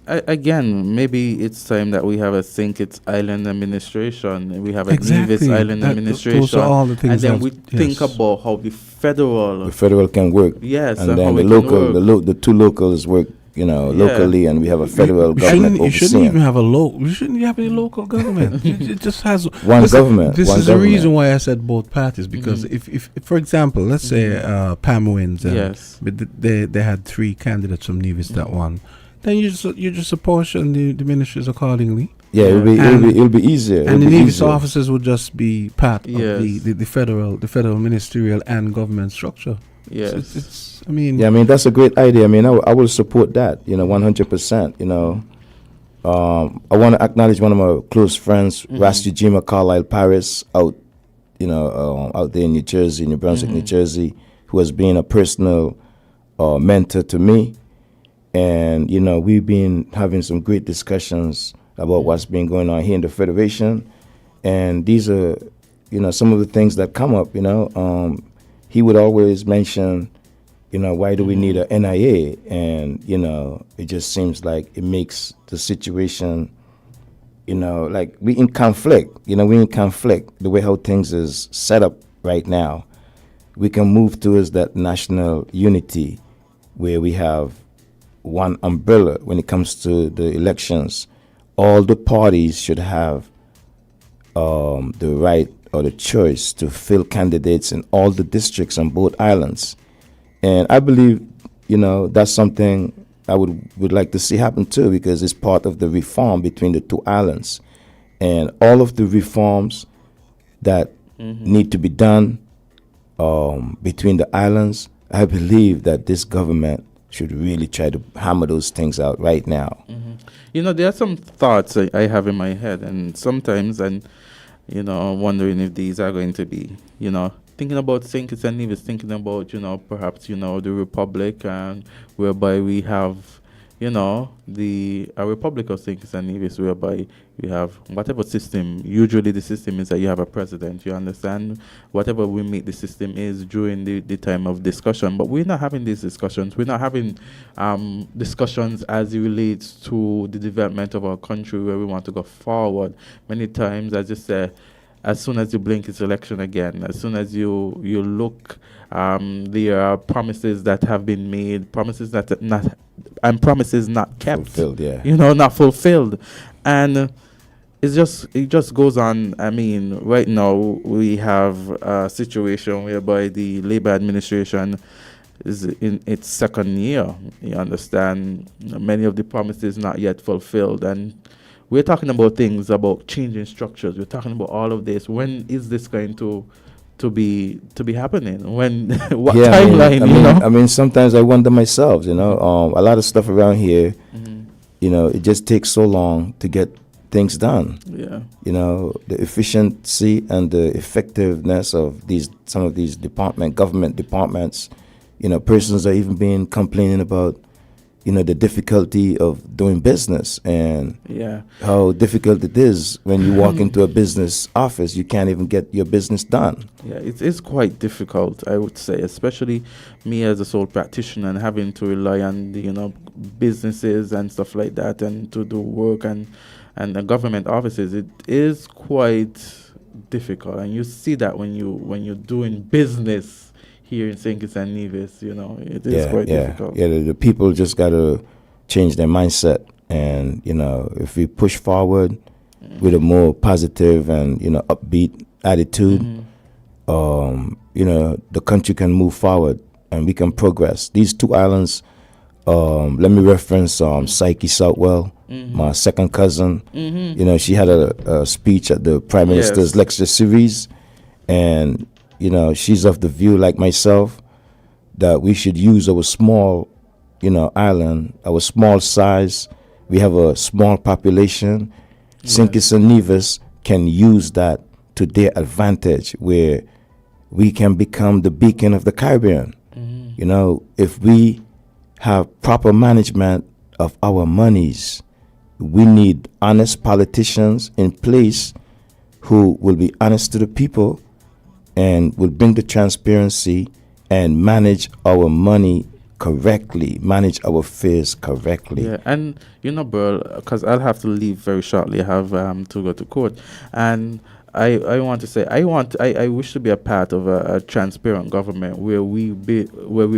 [SPEAKER 2] Again, maybe it's time that we have a St. Kitts Island administration. We have a Nevis Island administration.
[SPEAKER 1] Those are all the things.
[SPEAKER 2] And then we think about how the federal
[SPEAKER 3] can work.
[SPEAKER 2] Yes,
[SPEAKER 3] and then the two locals work, locally, and we have a federal government.
[SPEAKER 1] You shouldn't even have you shouldn't have any local government. It just has
[SPEAKER 3] one government.
[SPEAKER 1] This is the reason why I said both parties, because if for example, let's say Pam wins, but they had 3 candidates from Nevis that won. Then you just apportion the ministries accordingly.
[SPEAKER 3] Yeah, it'll be easier.
[SPEAKER 1] And the Nevis officers would just be part of the federal ministerial and government structure.
[SPEAKER 2] Yes,
[SPEAKER 3] that's a great idea. I will support that. 100%. I want to acknowledge one of my close friends, Rastujima Carlisle Paris, out there in New Jersey, New Brunswick, New Jersey, who has been a personal mentor to me. And, we've been having some great discussions about what's been going on here in the Federation. And these are, some of the things that come up, he would always mention, why do we need a NIA? And, it just seems like it makes the situation, like we in conflict, the way how things is set up right now. We can move towards that national unity where we have one umbrella when it comes to the elections. All the parties should have the right or the choice to fill candidates in all the districts on both islands. And I believe, that's something I would like to see happen too, because it's part of the reform between the 2 islands. And all of the reforms that need to be done between the islands, I believe that this government should really try to hammer those things out right now.
[SPEAKER 2] There are some thoughts I have in my head, and sometimes, wondering if these are going to be, thinking about St. Kitts and Nevis, thinking about, perhaps, the Republic, and whereby we have, a Republic of St. Kitts and Nevis, whereby you have whatever system. Usually, the system is that you have a president. You understand? Whatever we make the system is during the time of discussion. But we're not having these discussions. We're not having discussions as it relates to the development of our country, where we want to go forward. Many times, as you say, as soon as you blink, it's election again. As soon as you look, there are promises that have been made, promises that promises not kept.
[SPEAKER 3] Fulfilled, yeah.
[SPEAKER 2] Not fulfilled, and it just goes on. I mean, right now we have a situation whereby the Labour administration is in its second year. You understand? Many of the promises not yet fulfilled, and we're talking about things about changing structures. We're talking about all of this. When is this going to be happening? When? What timeline?
[SPEAKER 3] I mean, sometimes I wonder myself. A lot of stuff around here. It just takes so long to get things done.
[SPEAKER 2] Yeah.
[SPEAKER 3] The efficiency and the effectiveness of some of these government departments. Persons are even being complaining about the difficulty of doing business and how difficult it is when you walk into a business office. You can't even get your business done.
[SPEAKER 2] Yeah, it is quite difficult, I would say, especially me as a sole practitioner and having to rely on the businesses and stuff like that, and to do work and the government offices. It is quite difficult, and you see that when you're doing business here in St. Kitts and Nevis, it is quite difficult.
[SPEAKER 3] Yeah, the people just got to change their mindset. And, if we push forward with a more positive and, upbeat attitude, the country can move forward and we can progress. These two islands, let me reference Psyche Southwell, my second cousin. She had a speech at the Prime Minister's lecture series, and she's of the view, like myself, that we should use our small, island, our small size. We have a small population. St. Kitts and Nevis can use that to their advantage, where we can become the beacon of the Caribbean. If we have proper management of our monies, we need honest politicians in place who will be honest to the people and will bring the transparency and manage our money correctly, manage our affairs correctly.
[SPEAKER 2] Yeah, and Burl, because I'll have to leave very shortly. I have to go to court, and I want to say I wish to be a part of a transparent government where we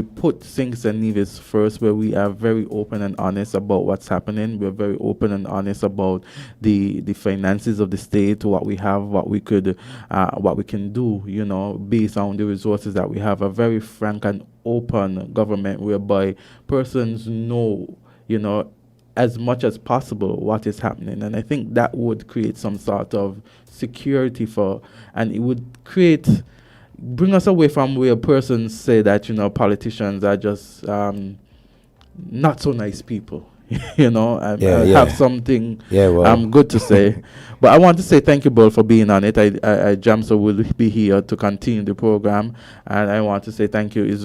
[SPEAKER 2] put things and Nevis first, where we are very open and honest about what's happening. We're very open and honest about the finances of the state, what we have, what we can do, based on the resources that we have. A very frank and open government whereby persons know, as much as possible what is happening. And I think that would create some sort of security and it would bring us away from where persons say that, politicians are just not so nice people. Have something good to say. But I want to say thank you, Bull, for being on it. Jamso will be here to continue the program, and I want to say thank you. It's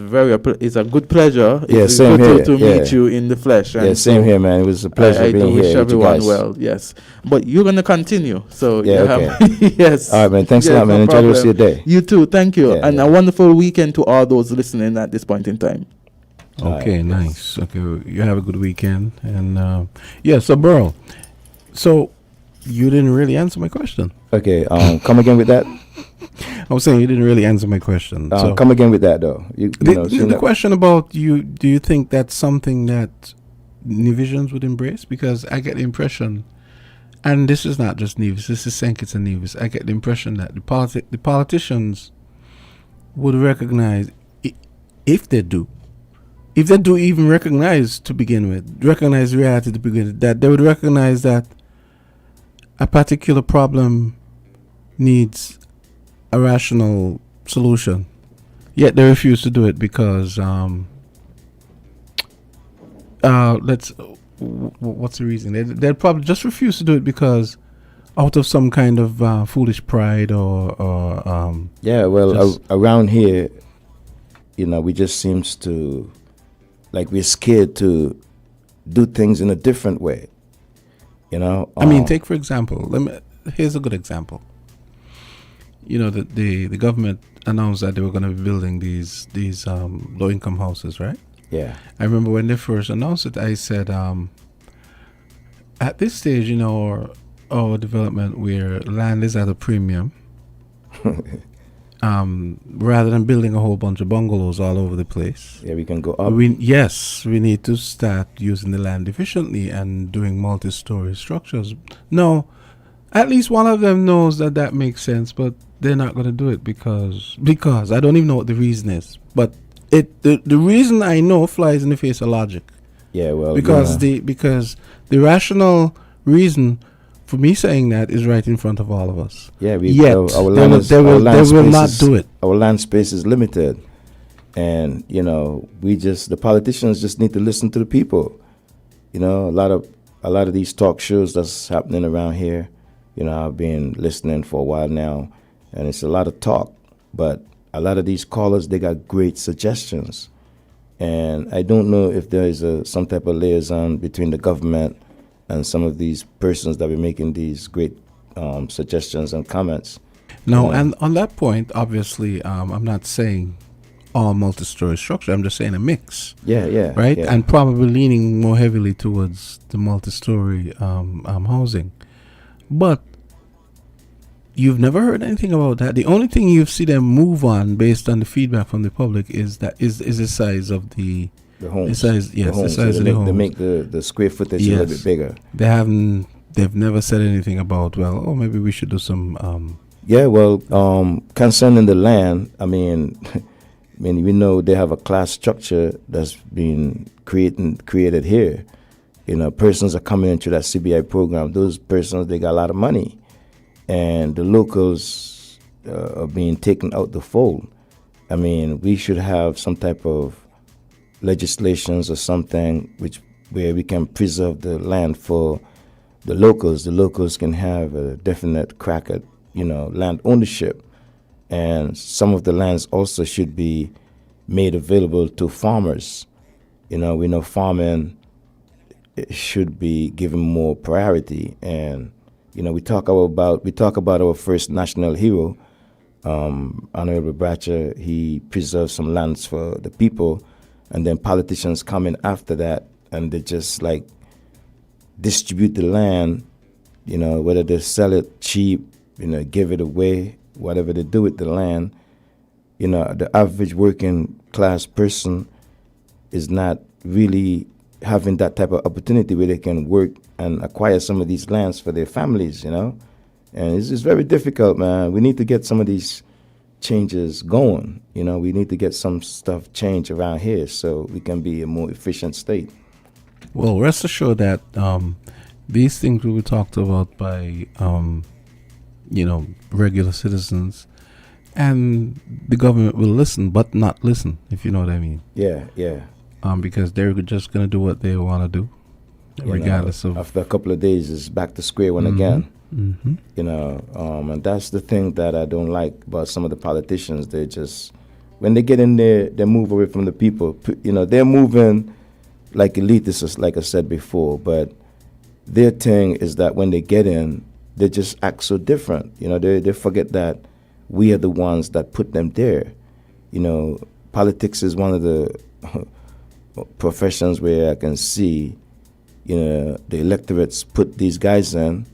[SPEAKER 2] a good pleasure. It's
[SPEAKER 3] same
[SPEAKER 2] good
[SPEAKER 3] here.
[SPEAKER 2] to meet you in the flesh. And
[SPEAKER 3] same here, man. It was a pleasure being here.
[SPEAKER 2] I wish everyone well. Yes, but you're gonna continue. So yes.
[SPEAKER 3] All right, man. Thanks a lot, man. Enjoy the rest of your day.
[SPEAKER 2] You too. Thank you, and a wonderful weekend to all those listening at this point in time.
[SPEAKER 1] Okay, nice. Okay, you have a good weekend. And so Burl, so you didn't really answer my question.
[SPEAKER 3] Okay, come again with that.
[SPEAKER 1] I was saying you didn't really answer my question. So
[SPEAKER 3] come again with that, though.
[SPEAKER 1] The question about you, do you think that's something that Nevisians would embrace? Because I get the impression, and this is not just Nevis, this is St. Kitts and Nevis, I get the impression that the politicians would recognize, if they do even recognize reality to begin with, that they would recognize that a particular problem needs a rational solution, yet they refuse to do it because what's the reason? They'd probably just refuse to do it because out of some kind of foolish pride or
[SPEAKER 3] around here, we just seems to, like, we're scared to do things in a different way. You know,
[SPEAKER 1] I mean, take for example. Here's a good example. You know, the government announced that they were going to be building these low income houses, right?
[SPEAKER 3] Yeah.
[SPEAKER 1] I remember when they first announced it, I said, at this stage, you know, our development where land is at a premium, rather than building a whole bunch of bungalows all over the place.
[SPEAKER 3] Yeah, we can go up.
[SPEAKER 1] We need to start using the land efficiently and doing multi-story structures. No, at least one of them knows that makes sense, but they're not going to do it because I don't even know what the reason is. But the reason I know flies in the face of logic.
[SPEAKER 3] Yeah, well,
[SPEAKER 1] because the rational reason for me saying that is right in front of all of us.
[SPEAKER 3] Yeah,
[SPEAKER 1] our land will not do it.
[SPEAKER 3] Our land space is limited, and you know, the politicians just need to listen to the people. You know, a lot of these talk shows that's happening around here. You know, I've been listening for a while now, and it's a lot of talk, but a lot of these callers, they got great suggestions. And I don't know if there is some type of liaison between the government and some of these persons that be making these great suggestions and comments.
[SPEAKER 1] No, and on that point, obviously, I'm not saying all multi-story structure. I'm just saying a mix.
[SPEAKER 3] Yeah.
[SPEAKER 1] Right?
[SPEAKER 3] Yeah.
[SPEAKER 1] And probably leaning more heavily towards the multi-story housing. But you've never heard anything about that. The only thing you've seen them move on based on the feedback from the public is the size of the
[SPEAKER 3] homes.
[SPEAKER 1] The size of the homes.
[SPEAKER 3] They make the square footage a little bit bigger.
[SPEAKER 1] They've never said anything about, maybe we should do some
[SPEAKER 3] concerning the land, I mean we know they have a class structure that's been created here. You know, persons are coming into that CBI program. Those persons, they got a lot of money. And the locals are being taken out the fold. I mean, we should have some type of legislations or something where we can preserve the land for the locals. The locals can have a definite crack at, land ownership. And some of the lands also should be made available to farmers. We know farming should be given more priority. And we talk about our first national hero, Honorable Bratcher. He preserved some lands for the people, and then politicians come in after that, and they just distribute the land. Whether they sell it cheap, give it away, whatever they do with the land. The average working class person is not really having that type of opportunity where they can work and acquire some of these lands for their families, and it's very difficult, man. We need to get some of these changes going. We need to get some stuff changed around here so we can be a more efficient state.
[SPEAKER 1] Well, rest assured that these things will be talked about by regular citizens, and the government will listen, but not listen, if you know what I mean.
[SPEAKER 3] Yeah.
[SPEAKER 1] Because they're just going to do what they want to do, regardless of...
[SPEAKER 3] After a couple of days, it's back to square one again. Mm-hmm. And that's the thing that I don't like about some of the politicians. They just, when they get in there, they move away from the people. They're moving like elitists, like I said before, but their thing is that when they get in, they just act so different. They forget that we are the ones that put them there. Politics is one of the professions where I can see, the electorates put these guys in.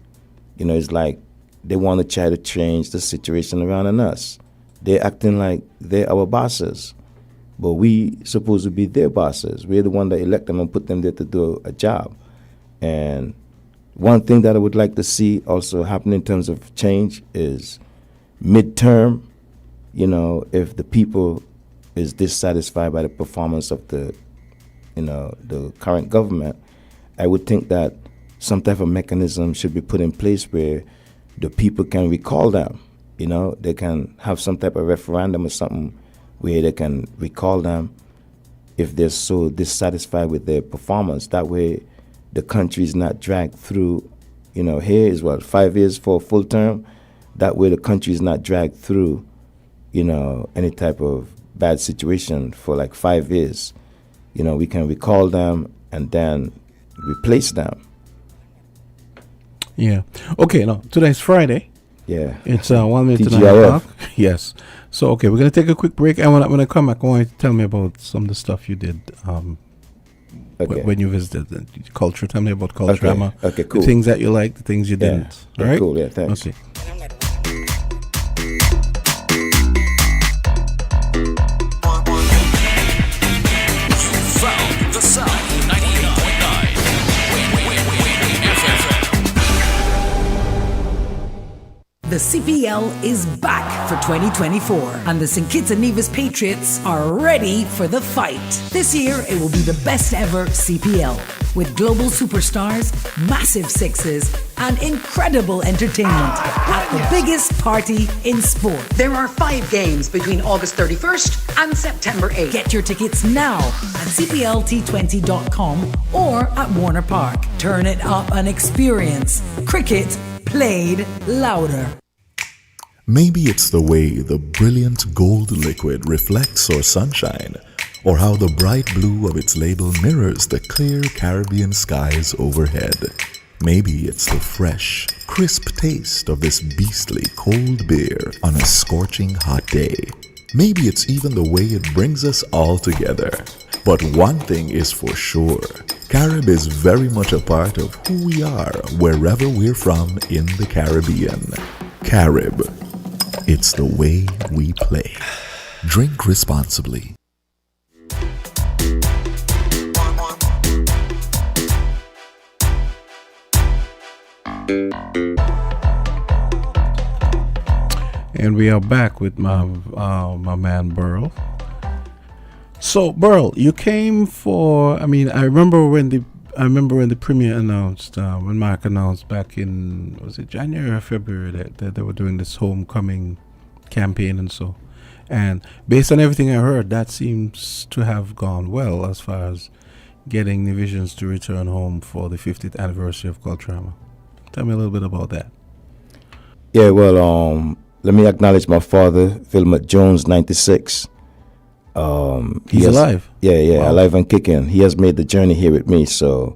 [SPEAKER 3] It's like they want to try to change the situation around us. They're acting like they're our bosses, but we supposed to be their bosses. We're the one that elect them and put them there to do a job. And one thing that I would like to see also happen in terms of change is midterm. If the people is dissatisfied by the performance of the current government, I would think that some type of mechanism should be put in place where the people can recall them. They can have some type of referendum or something where they can recall them if they're so dissatisfied with their performance. That way the country is not dragged through, here is 5 years for a full term. That way the country is not dragged through, any type of bad situation for 5 years. We can recall them, and then replace them.
[SPEAKER 1] Yeah. Okay. Now today's Friday.
[SPEAKER 3] Yeah.
[SPEAKER 1] It's 1 minute to 9
[SPEAKER 3] TGIF.
[SPEAKER 1] o'clock. Yes. So okay, we're gonna take a quick break, and when I come back, I want you to tell me about some of the stuff you did
[SPEAKER 3] Okay.
[SPEAKER 1] when you visited the culture. Tell me about Culturama.
[SPEAKER 3] Okay, cool.
[SPEAKER 1] The things that you liked, the things you
[SPEAKER 3] Yeah.
[SPEAKER 1] didn't.
[SPEAKER 3] Yeah,
[SPEAKER 1] All right.
[SPEAKER 3] cool. Yeah, thanks.
[SPEAKER 1] Okay.
[SPEAKER 5] Found the sound 98.9.
[SPEAKER 8] The CPL is back for 2024, and the St. Kitts and Nevis Patriots are ready for the fight. This year, it will be the best ever CPL, with global superstars, massive sixes, and incredible entertainment at the biggest party in sport.
[SPEAKER 9] There are 5 games between August 31st and September 8th.
[SPEAKER 8] Get your tickets now at cplt20.com or at Warner Park. Turn it up and experience cricket played louder.
[SPEAKER 10] Maybe it's the way the brilliant gold liquid reflects our sunshine, or how the bright blue of its label mirrors the clear Caribbean skies overhead. Maybe it's the fresh, crisp taste of this beastly cold beer on a scorching hot day. Maybe it's even the way it brings us all together. But one thing is for sure, Carib is very much a part of who we are wherever we're from in the Caribbean. Carib. It's the way we play. Drink responsibly.
[SPEAKER 1] And we are back with my man Burl. So Burl, you came for. I mean, I remember when the premiere announced, when Mark announced back in, was it January or February, that they were doing this homecoming campaign and so. And based on everything I heard, that seems to have gone well as far as getting the Visions to return home for the 50th anniversary of Culturama. Tell me a little bit about that.
[SPEAKER 3] Yeah, well, let me acknowledge my father, Philmott Jones, 96.
[SPEAKER 1] He's alive?
[SPEAKER 3] Yeah,
[SPEAKER 1] Wow.
[SPEAKER 3] alive and kicking. He has made the journey here with me. So,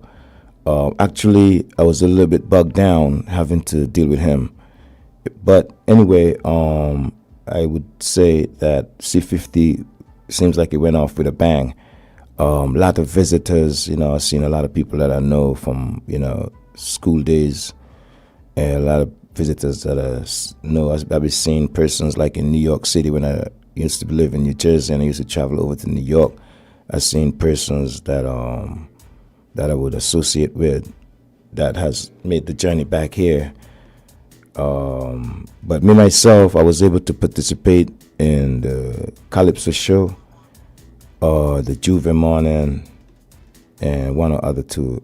[SPEAKER 3] actually, I was a little bit bugged down having to deal with him. But anyway, I would say that C50 seems like it went off with a bang. A lot of visitors, I've seen a lot of people that I know from, school days, and a lot of visitors that I know. I've been seeing persons like in New York City when I used to live in New Jersey and I used to travel over to New York. I've seen persons that I would associate with that has made the journey back here. But me myself, I was able to participate in the Calypso show, the Juve Morning, and one or other 2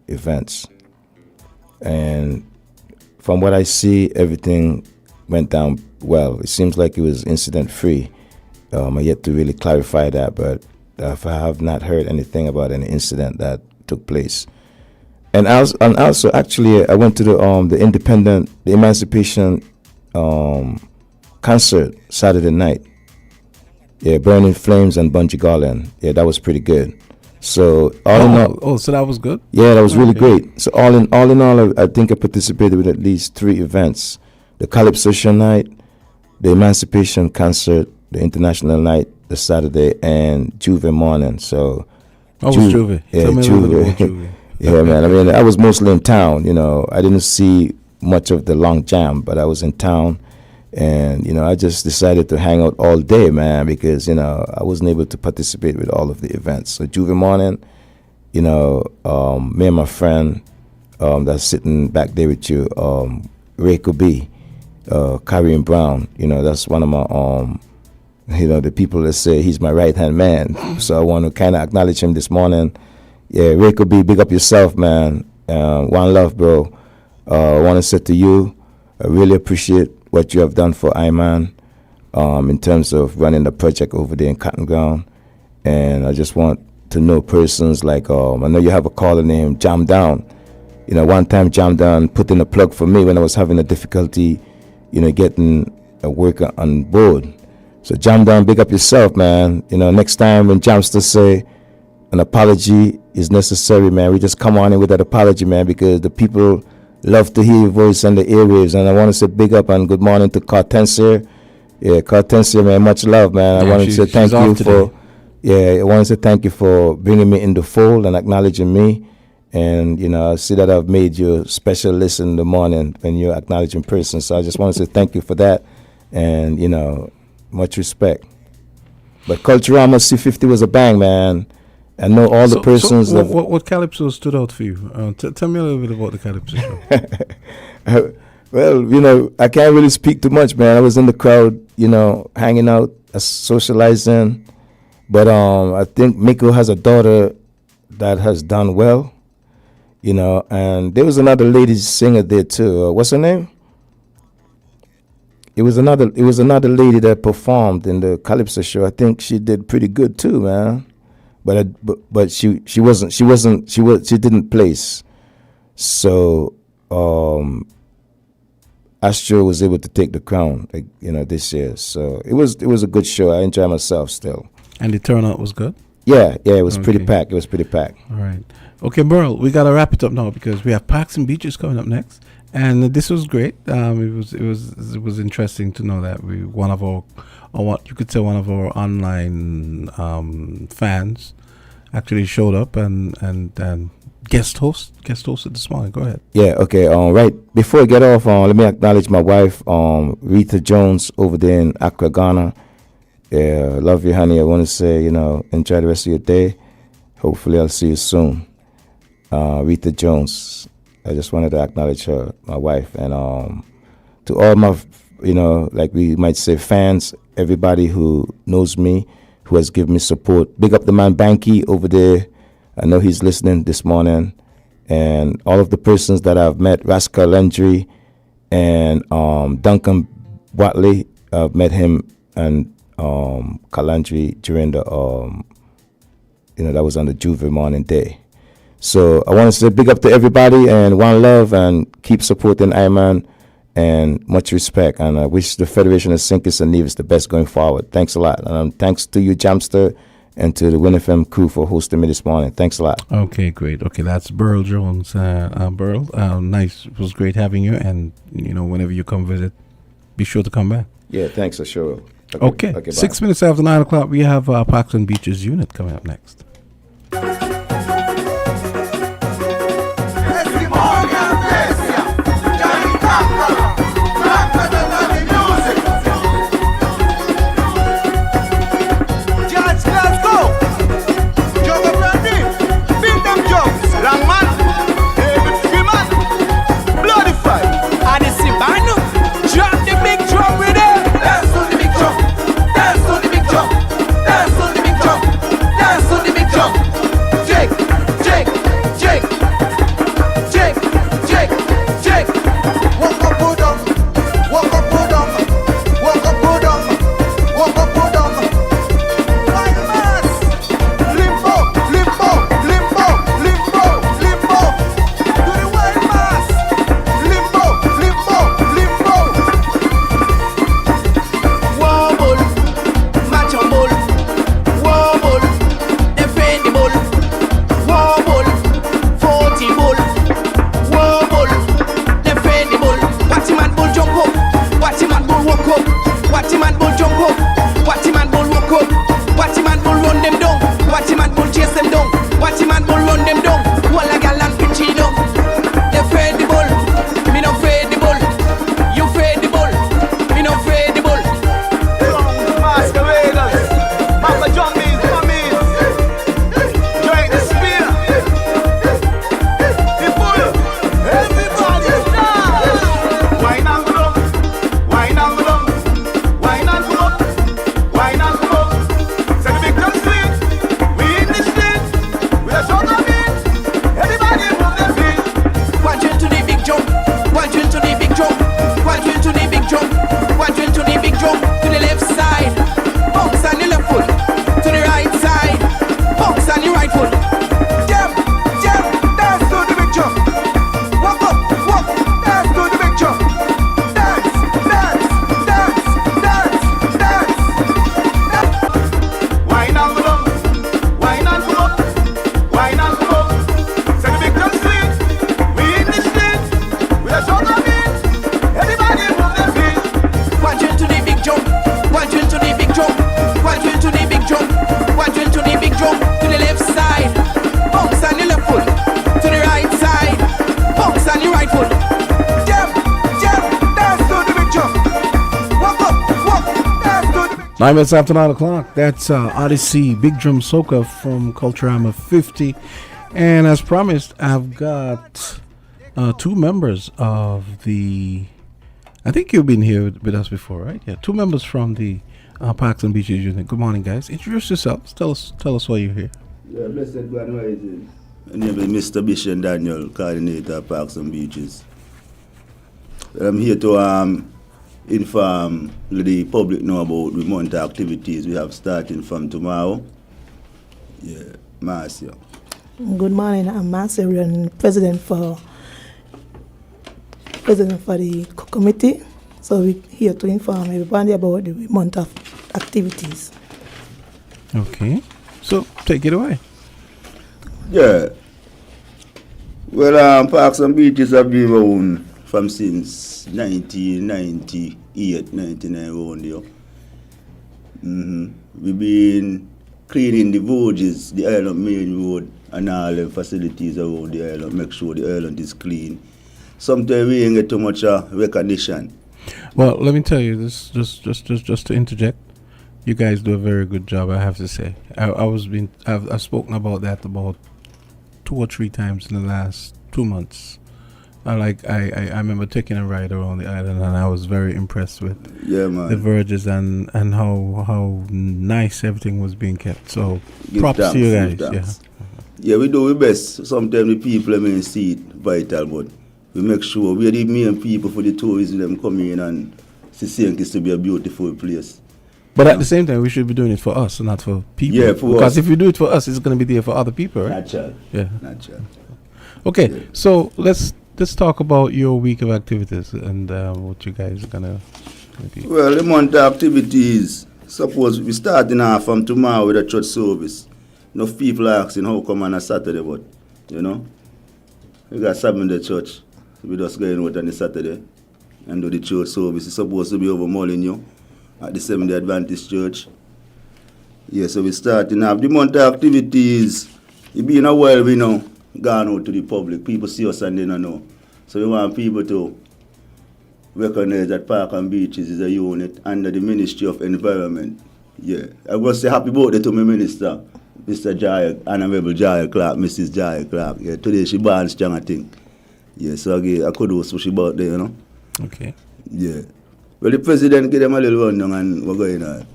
[SPEAKER 3] events. And from what I see, everything went down well. It seems like it was incident free. I yet to really clarify that, but I have not heard anything about any incident that took place. And also, actually, I went to the Emancipation concert Saturday night. Yeah, Burning Flames and Bungie Garland. Yeah, that was pretty good. So
[SPEAKER 1] so that was good.
[SPEAKER 3] Yeah, that was really
[SPEAKER 1] Okay.
[SPEAKER 3] great. So all in all, I think I participated with at least 3 events: the Calypso show night, the Emancipation concert, the International night, the Saturday, and Juve Morning. So,
[SPEAKER 1] Oh, it was Juve.
[SPEAKER 3] Yeah,
[SPEAKER 1] Tell me a little bit about
[SPEAKER 3] Juve.
[SPEAKER 1] Juve.
[SPEAKER 3] Yeah, man. I mean, I was mostly in town. I didn't see much of the long jam, but I was in town, and I just decided to hang out all day, man, because I wasn't able to participate with all of the events. So Juve Morning, me and my friend that's sitting back there with you, Ray B, Kyrie Brown. That's one of my the people that say he's my right hand man. So I want to kind of acknowledge him this morning. Yeah, Ray B, big up yourself, man. One love, bro. I want to say to you, I really appreciate what you have done for Iman in terms of running the project over there in Cotton Ground. And I just want to know persons like, I know you have a caller named Jam Down. One time Jam Down put in a plug for me when I was having a difficulty, getting a worker on board. So Jam Down, big up yourself, man. Next time when Jamsters say, an apology is necessary, man. We just come on in with that apology, man, because the people love to hear your voice on the airwaves. And I want to say big up and good morning to Kortensia. Yeah, Kortensia, man, much love, man. I want to say thank you for, I want to say thank you for bringing me in the fold and acknowledging me. And, you know, I see that I've made you a special listen in the morning when you're acknowledging person. So I just want to say thank you for that. And, you know, much respect. But Culturama C50 was a bang, man. I know all the persons.
[SPEAKER 1] So what Calypso stood out for you? Tell me a little bit about the Calypso show.
[SPEAKER 3] Well, you know, I can't really speak too much, man. I was in the crowd, you know, hanging out, socializing. But I think Miko has a daughter that has done well, you know. And there was another lady singer there too. What's her name? It was another lady that performed in the Calypso show. I think she did pretty good too, man. But she didn't place. So Astro was able to take the crown, like, you know, this year. So it was a good show. I enjoyed myself still.
[SPEAKER 1] And the turnout was good?
[SPEAKER 3] Yeah, it was pretty packed. It was pretty packed.
[SPEAKER 1] All right. Okay, Merle, we got to wrap it up now because we have Parks and Beaches coming up next. And this was great. It was interesting to know that one of our online fans actually showed up and guest hosted this morning. Go ahead.
[SPEAKER 3] Yeah. Okay. Right before I get off, let me acknowledge my wife, Rita Jones, over there in Accra, Ghana. Yeah, love you, honey. I want to say, you know, enjoy the rest of your day. Hopefully, I'll see you soon. Rita Jones. I just wanted to acknowledge her, my wife, and to all my, you know, like we might say fans, everybody who knows me, who has given me support. Big up the man Banky over there. I know he's listening this morning. And all of the persons that I've met, Rascal Landry and Duncan Watley, I've met him and Kalandri during the, you know, that was on the Juve morning day. So I want to say big up to everybody and one love and keep supporting Iman and much respect. And I wish the Federation of Sinkers and Nevis the best going forward. Thanks a lot. Thanks to you, Jamster, and to the WINNFM crew for hosting me this morning. Thanks a lot.
[SPEAKER 1] Okay, great. Okay, that's Burl Jones. Burl, nice. It was great having you. And, you know, whenever you come visit, be sure to come back.
[SPEAKER 3] Yeah, thanks, I sure will.
[SPEAKER 1] Okay 6 minutes after 9 o'clock, we have Parks and Beaches unit coming up next.
[SPEAKER 4] Dance on the big drum.
[SPEAKER 1] 9 minutes after 9 o'clock. That's Odyssey Big Drum Soca from Culturama 50. And as promised, I've got 2 members of the... I think you've been here with us before, right? Yeah, 2 members from the Parks and Beaches unit. Good morning, guys. Introduce yourselves. Tell us why you're here.
[SPEAKER 11] Yeah, blessed God rises. My name is Mr. Bishop Daniel, coordinator of Parks and Beaches. I'm here to inform the public know about the month of activities we have starting from tomorrow. Yeah, Marcia.
[SPEAKER 12] Good morning, I'm Marcia, and president for the committee. So we're here to inform everybody about the month of activities.
[SPEAKER 1] Okay, so take it away.
[SPEAKER 11] Yeah. Well, Parks and Beaches have been around from since 1998, 99 around here. We've been cleaning the voyages, the island main road, and all the facilities around the island, make sure the island is clean. Sometimes we ain't get too much recognition.
[SPEAKER 1] Well, let me tell you this, just to interject. You guys do a very good job, I have to say. I've spoken about that about 2 or 3 times in the last 2 months. I remember taking a ride around the island, and I was very impressed with the verges and how nice everything was being kept. So props to you guys.
[SPEAKER 11] Yeah, we do our best. Sometimes the people may see it vital, but we make sure we are the main people for the tourists them come in and see St. Kitts to be a beautiful place.
[SPEAKER 1] But at the same time, we should be doing it for us, not for people.
[SPEAKER 11] Yeah, for
[SPEAKER 1] because
[SPEAKER 11] us.
[SPEAKER 1] if you do it for us, it's going to be there for other people, right?
[SPEAKER 11] Natural.
[SPEAKER 1] Yeah.
[SPEAKER 11] Natural.
[SPEAKER 1] Okay,
[SPEAKER 11] Yeah.
[SPEAKER 1] so let's talk about your week of activities and what you guys are going to maybe...
[SPEAKER 11] Well, the month of activities, suppose we starting off from tomorrow with a church service. Enough people are asking how come on a Saturday, but, you know, we got 7 in the church. We just going out on the Saturday and do the church service. It's supposed to be over Molineux at the Seventh-day Adventist Church. Yeah, so we starting off. The month of activities, it been a while we know, gone out to the public. People see us and they don't know. So we want people to recognize that Park and Beaches is a unit under the Ministry of Environment. Yeah, I want to say happy birthday to my minister, Mr. Jaya, Honorable Jaya Clark, Mrs. Jaya Clark. Yeah, today she born strong, I think. Yeah, so I could do so she birthday, you know.
[SPEAKER 1] Okay.
[SPEAKER 11] Yeah. Well, the president gave them a little rundown and we're going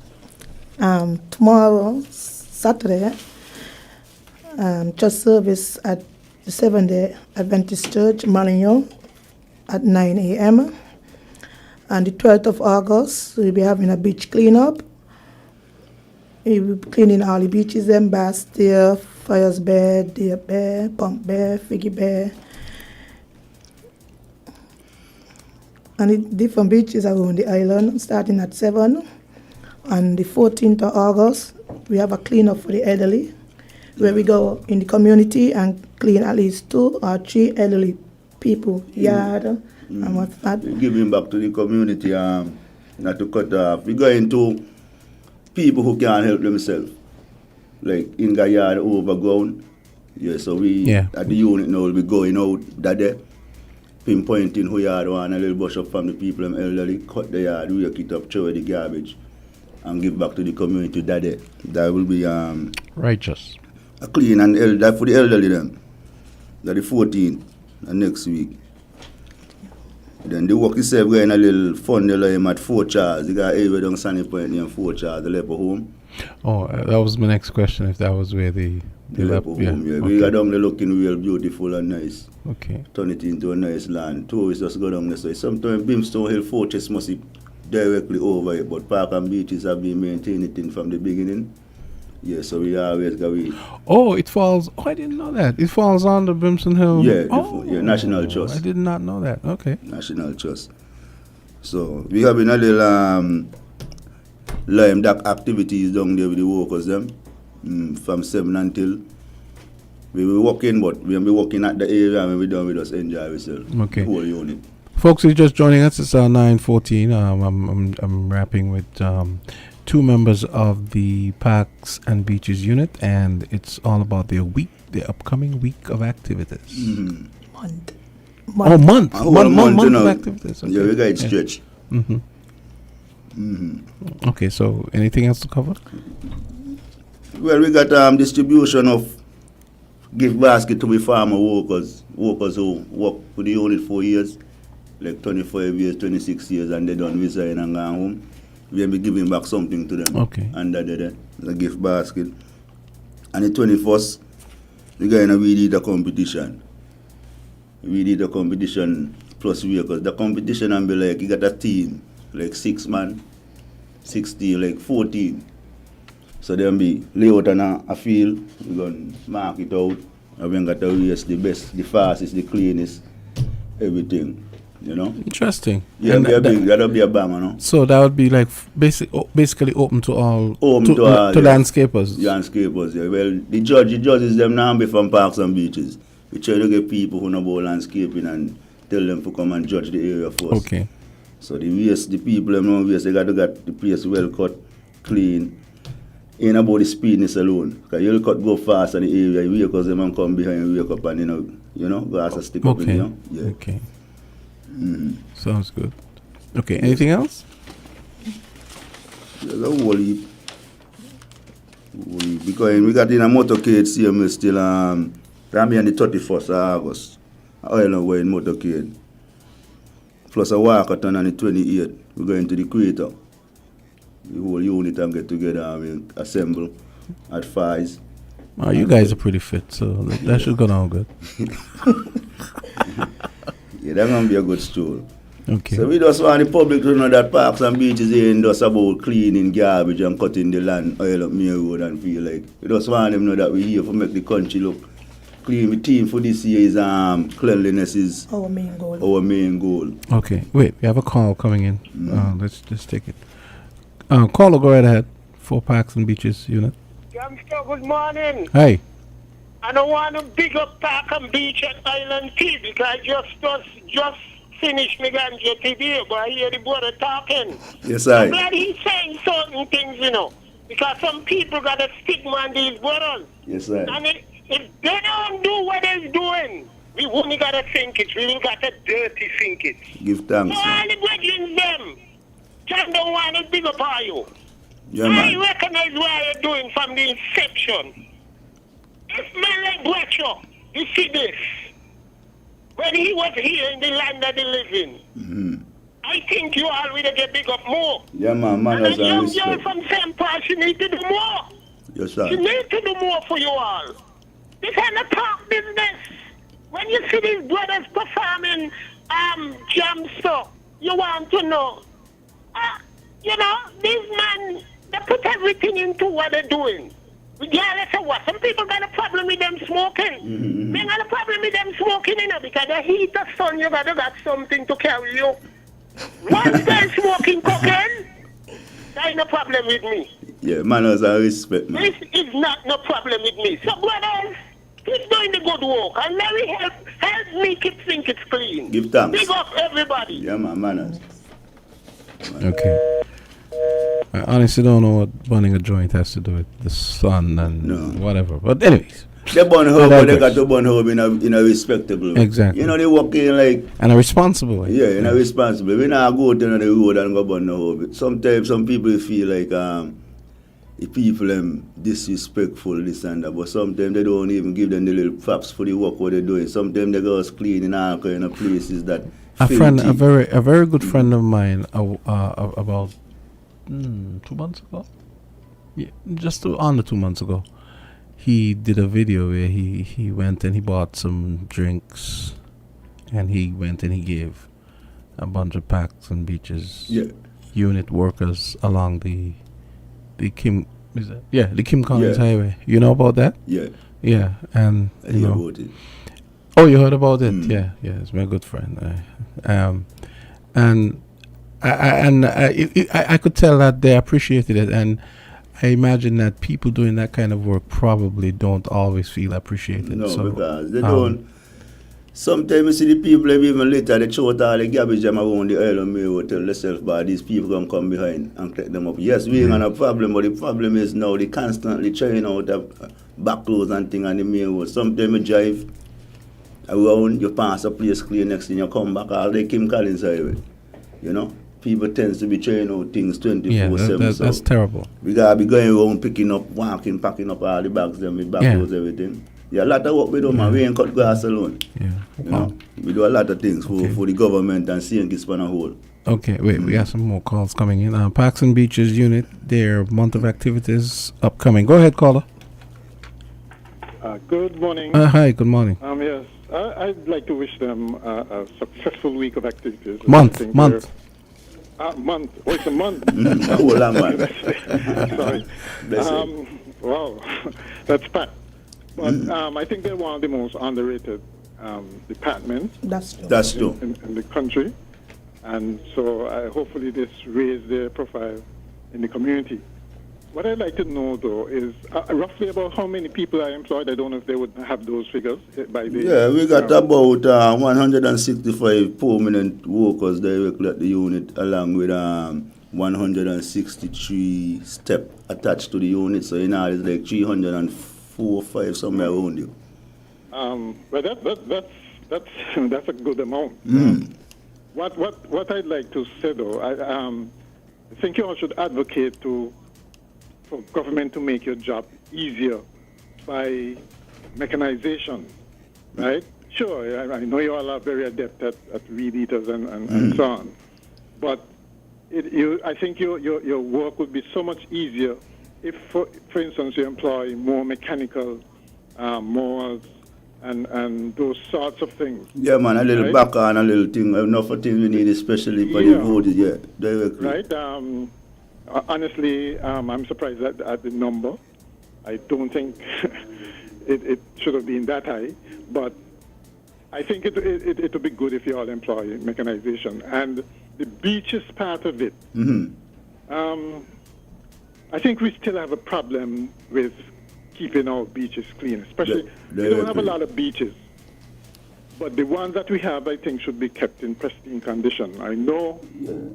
[SPEAKER 11] on.
[SPEAKER 12] Tomorrow, Saturday, church service at the Seventh-day Adventist Church, Molineux, at 9 a.m. And the 12th of August, we'll be having a beach cleanup. We'll be cleaning all the beaches, Bass Stair, Fires Bay, Deer Bay, Pump Bay, Figgy Bay. And the different beaches around the island, starting at 7. On the 14th of August, we have a cleanup for the elderly, where we go in the community and clean at least 2 or 3 elderly people yard and what's that.
[SPEAKER 11] We give him back to the community, not to cut off. We go into people who can't help themselves, like in the yard overground. Yeah, so we at the unit now will be going out that day, pinpointing who yard want a little brush up from the people them elderly, cut the yard, rake it up, throw away the garbage, and give back to the community that day. That will be
[SPEAKER 1] righteous.
[SPEAKER 11] A clean and that for the elderly them. That the 14th and next week. Then the work itself going a little fun there at 4 Charles. You got area down Sunny Point near 4 Charles, the Leper Home.
[SPEAKER 1] Oh, that was my next question, if that was where the
[SPEAKER 11] Leper Home, yeah. Okay. We got down there looking real beautiful and nice.
[SPEAKER 1] Okay.
[SPEAKER 11] Turn it into a nice land. Tourists just go down there. So sometimes Brimstone Hill Fortress must be directly over it, but Park and Beaches have been maintaining it from the beginning. Yeah, so we always go with.
[SPEAKER 1] Oh, it falls. Oh, I didn't know that. It falls on the Brimstone Hill.
[SPEAKER 11] Yeah, National Trust.
[SPEAKER 1] I did not know that. Okay.
[SPEAKER 11] National Trust. So we have been a little lime dock activities down there with the workers them from 7 until we will walking, but we will be walking at the area and when we done we just enjoy ourselves.
[SPEAKER 1] Okay.
[SPEAKER 11] Whole unit.
[SPEAKER 1] Folks, who's just joining us, it's 9:14. I'm rapping with 2 members of the Parks and Beaches unit, and it's all about the upcoming week of activities.
[SPEAKER 12] Month.
[SPEAKER 1] Oh, month.
[SPEAKER 11] A whole month
[SPEAKER 1] of activities. Okay.
[SPEAKER 11] Yeah, we got it stretched.
[SPEAKER 1] Okay, so anything else to cover?
[SPEAKER 11] Well, we got distribution of gift basket to the farmer workers who work for the unit 4 years, like 25 years, 26 years, and they don't resign and go home. We'll be giving back something to them.
[SPEAKER 1] Okay.
[SPEAKER 11] And the gift basket. And the 21st, we're going to weed eater competition. Weed eater competition plus vehicles. The competition will be like, you got a team, like 6 man, 60, like 14. So they'll be lay out on a field, we're going to mark it out, and we're going to race the best, the fastest, the cleanest, everything, you know.
[SPEAKER 1] Interesting.
[SPEAKER 11] Yeah, that'll be a banger, no?
[SPEAKER 1] So that would be like basically open to all,
[SPEAKER 11] Open to all,
[SPEAKER 1] landscapers.
[SPEAKER 11] Landscapers, yeah. Well, the judges them now be from parks and beaches. We try to get people who know about landscaping and tell them to come and judge the area first.
[SPEAKER 1] Okay.
[SPEAKER 11] So the people them know they got to get the place well cut, clean. Ain't about the speedness alone. Because you'll go fast in the area, vehicles them and come behind and wake up and you know, go as a stick up in, you know? Yeah.
[SPEAKER 1] Okay. Sounds good. Okay, anything else?
[SPEAKER 11] There's a whole heap. Because we got in a motorcade CMS still that'll be on the 31st of August. Oil and wine motorcade. Plus a walkathon on the 28th. We're going to the equator. The whole unit and get together and we assemble at 5.
[SPEAKER 1] Oh, you guys are pretty fit, so that should go down good.
[SPEAKER 11] Yeah, that's going to be a good stroll.
[SPEAKER 1] Okay.
[SPEAKER 11] So we just want the public to know that parks and beaches ain't just about cleaning garbage and cutting the land, oil up main road and feel like. We just want them to know that we're here to make the country look clean. The theme for this year is cleanliness is
[SPEAKER 12] our main goal.
[SPEAKER 11] Our main goal.
[SPEAKER 1] Okay, wait, we have a call coming in. Let's just take it. Caller, go right ahead. 4 Parks and Beaches unit.
[SPEAKER 13] Youngster, good morning.
[SPEAKER 1] Hey.
[SPEAKER 13] I don't want to big up Park and Beach at Island T because just finished my ganja TV, but I hear the brother talking.
[SPEAKER 11] Yes, I.
[SPEAKER 13] I'm glad he's saying certain things, you know, because some people got a stigma on these brothers.
[SPEAKER 11] Yes, I.
[SPEAKER 13] And if they don't do what they're doing, we wouldn't got to think it. We will got to dirty think it.
[SPEAKER 11] Give thanks.
[SPEAKER 13] So all the brethren them, John don't want to big up on you.
[SPEAKER 11] Yeah,
[SPEAKER 13] I
[SPEAKER 11] man.
[SPEAKER 13] recognize what you're doing from the inception. If man like Bradshaw, you see this, when he was here in the land that he live in, I think you all will get big up more.
[SPEAKER 11] Yeah, man,
[SPEAKER 13] And a
[SPEAKER 11] manners and
[SPEAKER 13] young girl
[SPEAKER 11] respect.
[SPEAKER 13] from St. Paul, she need to do more.
[SPEAKER 11] Yes, sir.
[SPEAKER 13] She need to do more for you all. This ain't a talk business. When you see these brothers performing jam stuff, you want to know. You know, these men, they put everything into what they're doing. Regardless of what. Some people got a problem with them smoking. They got a problem with them smoking, you know, because the heat of sun, you got something to carry you. Once they're smoking cocaine, that ain't no problem with me.
[SPEAKER 11] Yeah, manners and respect, man.
[SPEAKER 13] This is not no problem with me. So, brothers, keep doing the good work and let me help me keep think it's clean.
[SPEAKER 11] Give thanks.
[SPEAKER 13] Big up everybody.
[SPEAKER 11] Yeah, man, manners.
[SPEAKER 1] Okay. I honestly don't know what burning a joint has to do with the sun and whatever. But anyways.
[SPEAKER 11] They burn herb, but they got to burn herb in a respectable way.
[SPEAKER 1] Exactly.
[SPEAKER 11] You know, they walk in like...
[SPEAKER 1] And a responsible way.
[SPEAKER 11] Yeah, in a responsible way. We not go down the road and go burn the herb. Sometimes some people feel like the people disrespectful, this and that, but sometimes they don't even give them the little props for the work what they're doing. Sometimes they go clean in all kind of places that...
[SPEAKER 1] A very good friend of mine about 2 months ago, yeah, just under 2 months ago, he did a video where he went and he bought some drinks, and he went and he gave a bunch of Parks and Beaches unit workers along the Kim Collins Highway. You know about that? Yeah, and
[SPEAKER 11] I hear about it.
[SPEAKER 1] Oh, you heard about it? Yeah, it's my good friend. And I could tell that they appreciated it, and I imagine that people doing that kind of work probably don't always feel appreciated.
[SPEAKER 11] No, because they don't. Sometimes you see the people even later, they throw out all the garbage them around the island mail, tell themselves, but these people gonna come behind and collect them up. Yes, we ain't got a problem, but the problem is now they constantly trying out the back roads and things on the main road. Sometimes you drive around, you pass a place clear, next thing you come back, all the Kim Collins Highway, you know? people tends to be trying out things 24/7.
[SPEAKER 1] That's terrible.
[SPEAKER 11] We gotta be going around picking up, walking, packing up all the bags, them with backloads, everything. Yeah, a lot of work we do, man. We ain't cut grass alone.
[SPEAKER 1] Yeah.
[SPEAKER 11] You know, we do a lot of things for the government and seeing this on a whole.
[SPEAKER 1] Okay, wait, we have some more calls coming in. Parks and Beaches Unit, their month of activities upcoming. Go ahead, caller.
[SPEAKER 14] Good morning.
[SPEAKER 1] Hi, good morning.
[SPEAKER 14] Yes, I'd like to wish them a successful week of activities.
[SPEAKER 1] Month.
[SPEAKER 14] Month. Oh, it's a month. Sorry. Wow, that's packed. But I think they're one of the most underrated departments.
[SPEAKER 12] That's true.
[SPEAKER 14] In the country. And so hopefully this raise their profile in the community. What I'd like to know, though, is roughly about how many people are employed. I don't know if they would have those figures by the...
[SPEAKER 11] Yeah, we got about 165 permanent workers directly at the unit, along with 163 step attached to the unit. So in all, it's like 304, 5, somewhere around you.
[SPEAKER 14] Well, that's a good amount. What I'd like to say, though, I think you all should advocate for government to make your job easier by mechanization, right? Sure, I know you all are very adept at weed eaters and so on, but I think your work would be so much easier if, for instance, you employ more mechanical mowers and those sorts of things.
[SPEAKER 11] Yeah, man, a little backer and a little thing. Enough of things we need, especially for the road, directly.
[SPEAKER 14] Right. Honestly, I'm surprised at the number. I don't think it should have been that high, but I think it would be good if you all employ mechanization. And the beaches part of it, I think we still have a problem with keeping our beaches clean, especially we don't have a lot of beaches. But the ones that we have, I think, should be kept in pristine condition. I know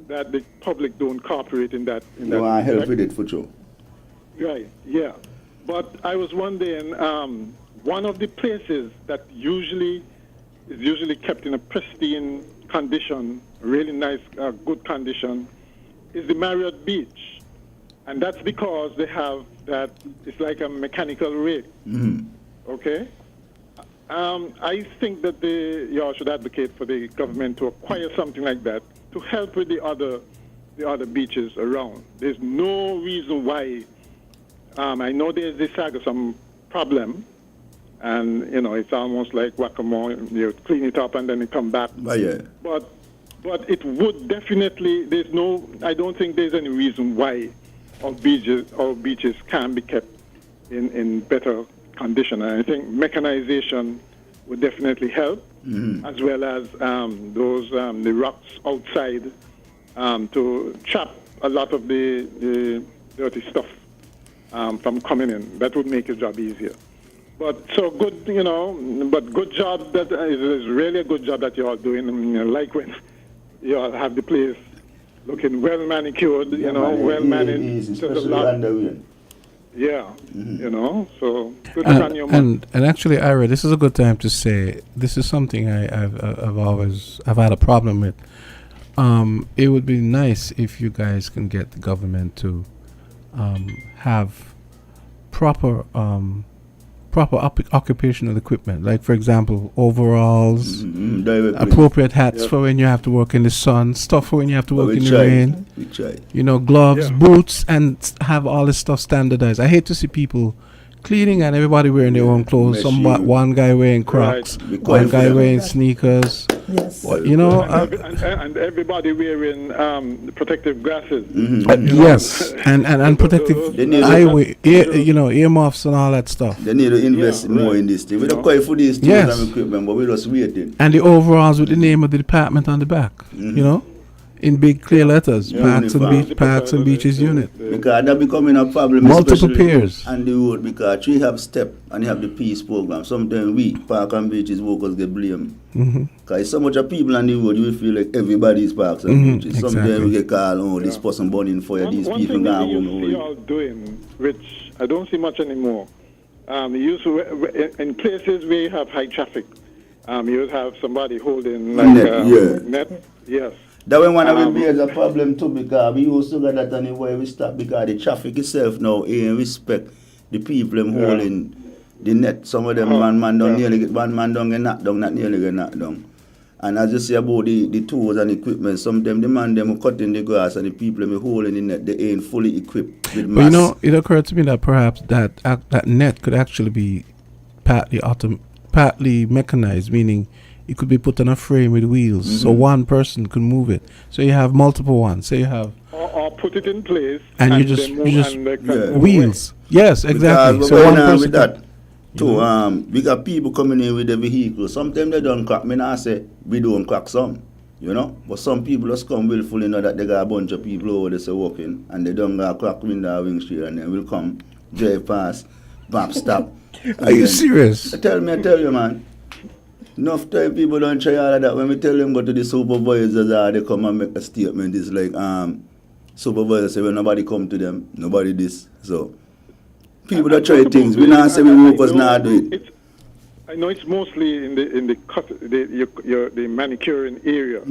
[SPEAKER 14] that the public don't cooperate in that.
[SPEAKER 11] No, I help with it for sure.
[SPEAKER 14] Right, yeah. But I was wondering, one of the places that is usually kept in a pristine condition, really nice, good condition, is the Marriott Beach. And that's because they have that, it's like a mechanical rake. Okay? I think that y'all should advocate for the government to acquire something like that to help with the other beaches around. There's no reason why. I know there's this some problem, and it's almost like whack-a-mole. You clean it up and then it come back. But it would definitely. I don't think there's any reason why our beaches can be kept in better condition. And I think mechanization would definitely help, as well as the rocks outside to trap a lot of the dirty stuff from coming in. That would make your job easier. But so good, but good job. That is really a good job that you're doing. I mean, like when you all have the place looking well manicured, well managed. Yeah, so good on your
[SPEAKER 1] and actually, Ira, this is a good time to say this is something I've had a problem with. It would be nice if you guys can get the government to have proper occupational equipment, like for example overalls, appropriate hats for when you have to work in the sun, stuff for when you have to work in the rain, gloves, boots, and have all this stuff standardized. I hate to see people cleaning and everybody wearing their own clothes. One guy wearing Crocs, one guy wearing sneakers.
[SPEAKER 12] Yes.
[SPEAKER 14] And everybody wearing protective glasses.
[SPEAKER 1] Yes, and protective earmuffs and all that stuff.
[SPEAKER 11] They need to invest more in this thing. We don't quite for these tools and equipment, but we're just waiting.
[SPEAKER 1] And the overalls with the name of the department on the back, in big clear letters, Parks and Beaches Unit.
[SPEAKER 11] Because that's becoming a problem.
[SPEAKER 1] Multiple pairs.
[SPEAKER 11] On the road, because we have STEP and you have the peace program. Sometimes we, Park and Beaches workers, get blamed. Because so much of people on the road, you feel like everybody's Parks and Beaches. Sometimes we get called, this person burning fire, these people
[SPEAKER 14] gone home. One thing you all doing, which I don't see much anymore, in places where you have high traffic, you would have somebody holding like net. Yes.
[SPEAKER 11] That when one of the beers a problem too, because we used to get that on the way we stop because the traffic itself now in respect the people them holding the net. Some of them one man don't get knocked down, not nearly get knocked down. And as you say about the tools and equipment, sometimes the man them cutting the grass and the people them holding the net, they ain't fully equipped with mass.
[SPEAKER 1] But it occurred to me that perhaps that net could actually be partly mechanized, meaning it could be put on a frame with wheels, so one person could move it. So you have multiple ones. So you have,
[SPEAKER 14] or put it in place,
[SPEAKER 1] and you just wheels. Yes, exactly.
[SPEAKER 11] Because
[SPEAKER 1] so one person
[SPEAKER 11] with that. Too, we got people coming in with the vehicle. Sometimes they don't crack. Me not say we don't crack some, But some people just come willfully know that they got a bunch of people over there walking and they don't got crack window or windshield and then will come, drive past, bam, stop.
[SPEAKER 1] Are you serious?
[SPEAKER 11] I tell you, man. Enough time people don't try all of that. When we tell them go to the supervisors, they come and make a statement. It's like supervisors say when nobody come to them, nobody this. So people that try things. We not say we workers not do it.
[SPEAKER 14] I know it's mostly in the manicuring area,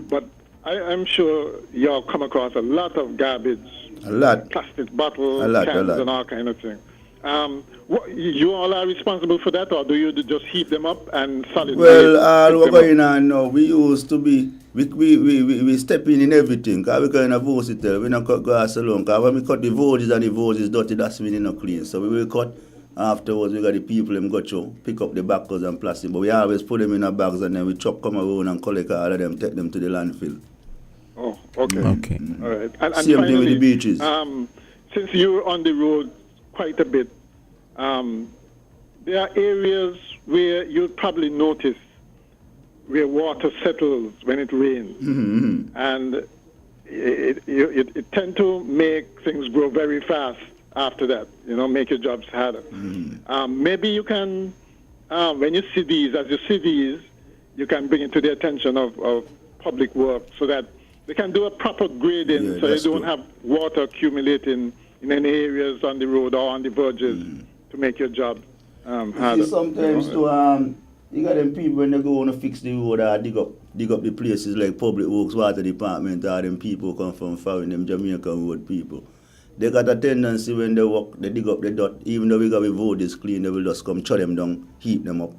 [SPEAKER 14] but I'm sure y'all come across a lot of garbage,
[SPEAKER 11] a lot,
[SPEAKER 14] plastic bottles, cans, and all kind of things. You all are responsible for that, or do you just heap them up and sell it?
[SPEAKER 11] Well, all we're going on now, we used to be, we step in everything, because we kind of versatile. We don't cut grass alone, because when we cut the voges and the voges dirty, that's when it's not clean. So we will cut, afterwards we got the people them got you, pick up the backers and plastic, but we always put them in our bags and then we truck come around and collect all of them, take them to the landfill.
[SPEAKER 14] Oh, okay.
[SPEAKER 1] Okay.
[SPEAKER 14] All right. And
[SPEAKER 11] same
[SPEAKER 14] finally,
[SPEAKER 11] thing with the beaches.
[SPEAKER 14] Since you're on the road quite a bit, there are areas where you'll probably notice where water settles when it rains, and it tend to make things grow very fast after that. Make your jobs harder. Maybe you can, when you see these, you can bring it to the attention of public works so that they can do a proper grading, so you don't have water accumulating in any areas on the road or on the verges to make your job harder.
[SPEAKER 11] Sometimes you got them people when they go on to fix the road or dig up the places like Public Works, Water Department, or them people come from foreign, them Jamaican road people. They got a tendency when they walk, they dig up the dirt, even though we got the roads clean, they will just come throw them down, heap them up.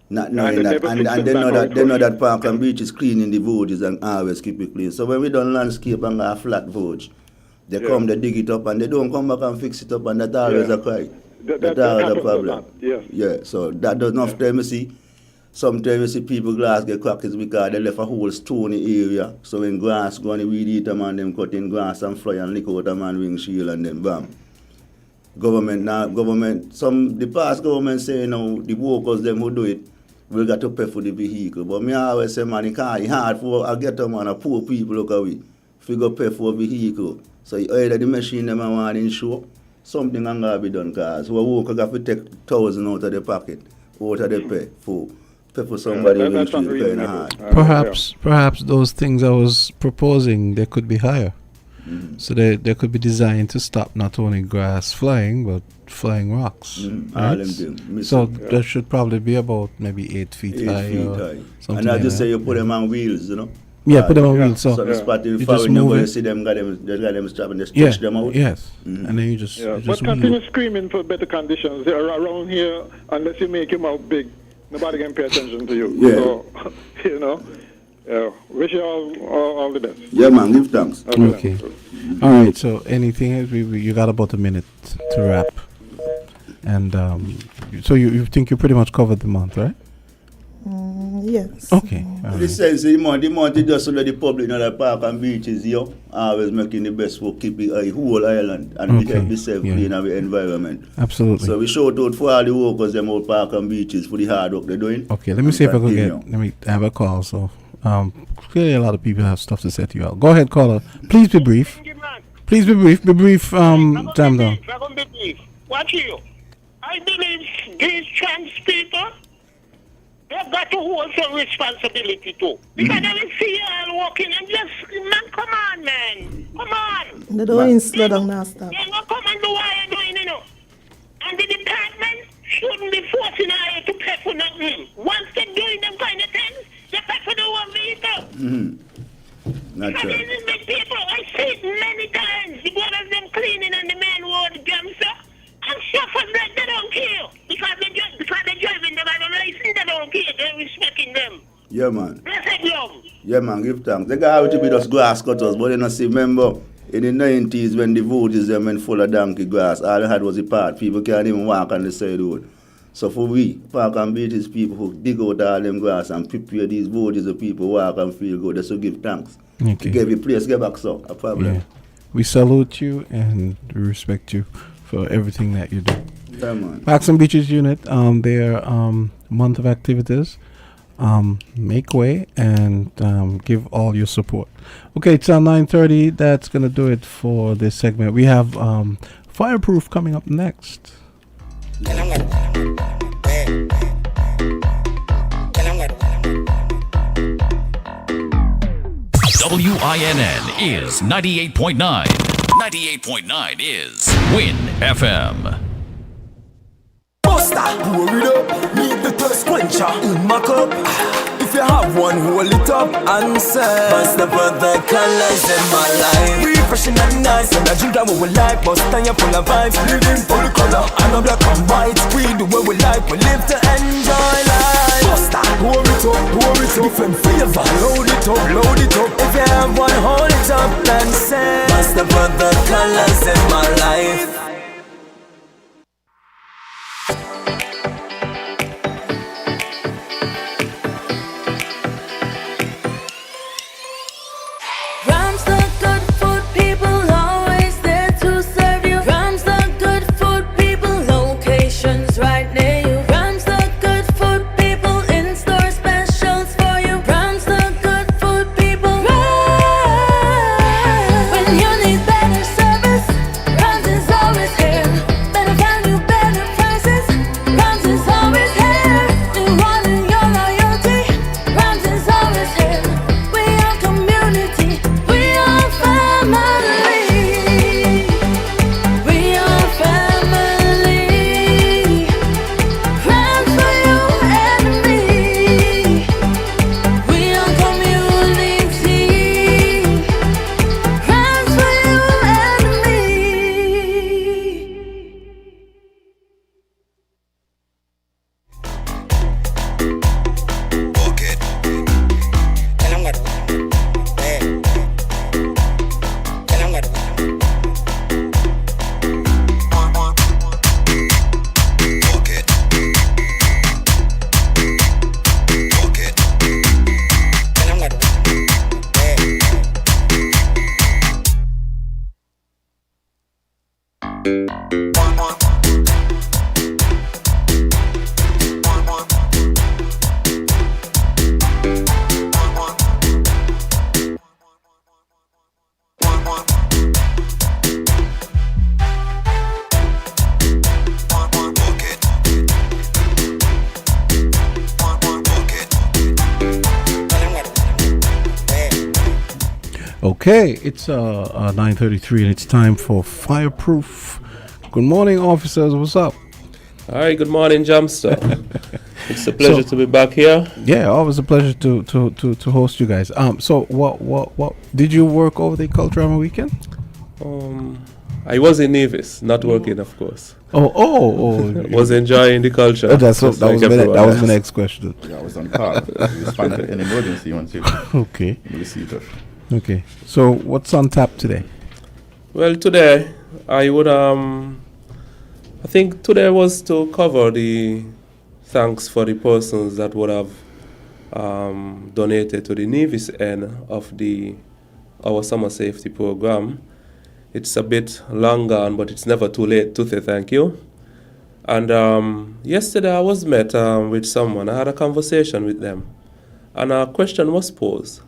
[SPEAKER 11] Not knowing that, and they know that park and beach is clean in the voges and always keep it clean. So when we done landscape and got a flat voge, they come, they dig it up, and they don't come back and fix it up, and that always a cry. That's always a problem. Yeah, so that does not time you see. Sometimes you see people glass get cracked because they left a whole stony area. So when grass go and weed eat them and them cutting grass and fly and lick out a man windshield and then bam. The past government say the workers them who do it will got to pay for the vehicle. But me always say man, it's hard for a ghetto man, a poor people look away. If you go pay for a vehicle. So either the machine them want to insure, something ain't gonna be done because a worker got to take 1,000 out of the pocket, out of the pay for somebody in the street kind of hard.
[SPEAKER 1] Perhaps those things I was proposing, they could be higher. So they could be designed to stop not only grass flying, but flying rocks. Right? So there should probably be about maybe 8 feet high.
[SPEAKER 11] And I just say you put them on wheels,
[SPEAKER 1] Yeah, put them on wheels.
[SPEAKER 11] So the spot you see them, got them strapped and they stretch them out.
[SPEAKER 1] Yes. And then you just
[SPEAKER 14] but continue screaming for better conditions. They're around here, unless you make him out big, nobody can pay attention to you. So, wish you all the best.
[SPEAKER 11] Yeah, man, give thanks.
[SPEAKER 1] Okay. All right, so anything else? You got about a minute to wrap. And so you think you pretty much covered the month, right?
[SPEAKER 12] Yes.
[SPEAKER 1] Okay.
[SPEAKER 11] The sense the month is just so that the public know that park and beaches always making the best for keeping a whole island and we help the safe clean our environment.
[SPEAKER 1] Absolutely.
[SPEAKER 11] So we shout out for all the workers them out park and beaches for the hard work they're doing.
[SPEAKER 1] Okay, let me see if I can have a call. So clearly a lot of people have stuff to say to you all. Go ahead, caller. Please be brief. Please be brief. Be brief, Jam Down.
[SPEAKER 13] Watch you. I believe these trans people, they've got to hold some responsibility too. Because I will see you all walking and just, man, come on, man. Come on.
[SPEAKER 12] They don't slow down now, stop.
[SPEAKER 13] They don't come and do what you're doing, And the department shouldn't be forcing you to pay for nothing. Once they're doing them kind of things, they pay for the one vehicle.
[SPEAKER 11] Yeah, man.
[SPEAKER 13] Blessed young.
[SPEAKER 11] Yeah, man, give thanks. They got to be just grass cutters, but you know, see, remember, in the 90s when the voters them went full of donkey grass, all they had was a part. People can't even walk on the side road. So for we, Park and Beatties people who dig out all them grass and prepare these voters of people walk and feel good, they should give thanks.
[SPEAKER 1] Okay.
[SPEAKER 11] To give you place, get back so, a problem.
[SPEAKER 1] Yeah. We salute you and we respect you for everything that you do.
[SPEAKER 11] Yeah, man.
[SPEAKER 1] Parks and Beaches Unit, their month of activities. Make way and give all your support. Okay, it's 9:30. That's gonna do it for this segment. We have Fireproof coming up next.
[SPEAKER 5] WINN is 98.9. 98.9 is Win FM.
[SPEAKER 4] Buster, pour it up, need the thirst quencher in my cup. If you have one, hold it up and say, bust the brother colors in my life. Refreshing and nice, and I drink that what we like. Bust and you full of vibes, living full color, and I'm black and white. We do what we like, we live to enjoy life. Buster, pour it up, different flavor. Load it up, load it up. If you have one, hold it up and say, bust the brother colors in my life.
[SPEAKER 1] Okay, it's 9:33 and it's time for Fireproof. Good morning, officers. What's up?
[SPEAKER 15] Hi, good morning, Jamster. It's a pleasure to be back here.
[SPEAKER 1] Yeah, always a pleasure to host you guys. So what did you work over the Culturama weekend?
[SPEAKER 15] I was in Nevis, not working, of course.
[SPEAKER 1] Oh.
[SPEAKER 15] Was enjoying the culture.
[SPEAKER 1] That was my next question.
[SPEAKER 16] Yeah, I was on call. We responded to an emergency once you
[SPEAKER 1] Okay.
[SPEAKER 16] received it.
[SPEAKER 1] Okay. So what's on tap today?
[SPEAKER 15] Well, today I would I think today was to cover the thanks for the persons that would have donated to the Nevis end of our summer safety program. It's a bit long gone, but it's never too late to say thank you. And yesterday I was met with someone. I had a conversation with them, and a question was posed.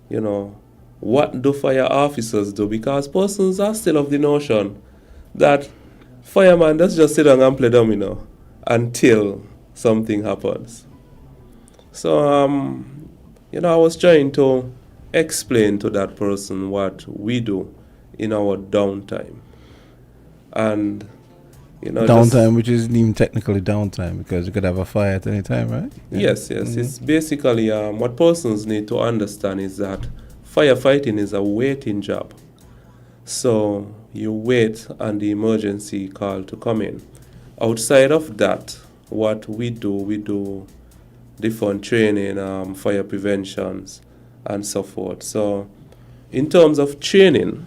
[SPEAKER 15] You know, what do fire officers do? Because persons are still of the notion that fireman does just sit down and play domino until something happens. So, I was trying to explain to that person what we do in our downtime. And,
[SPEAKER 1] downtime, which isn't even technically downtime because you could have a fire at any time, right?
[SPEAKER 15] Yeah. Yes. Mm-hmm. It's basically what persons need to understand is that firefighting is a waiting job. So you wait on the emergency call to come in. Outside of that, what we do different training, fire preventions, and so forth. So, in terms of training,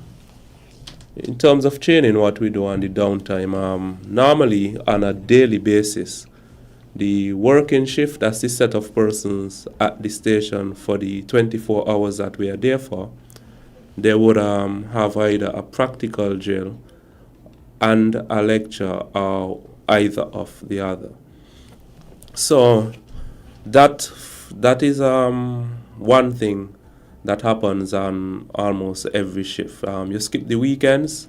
[SPEAKER 15] what we do on the downtime, normally on a daily basis, the working shift, that's the set of persons at the station for the 24 hours that we are there for, they would have either a practical drill and a lecture or either of the other. So that is one thing that happens on almost every shift. You skip the weekends.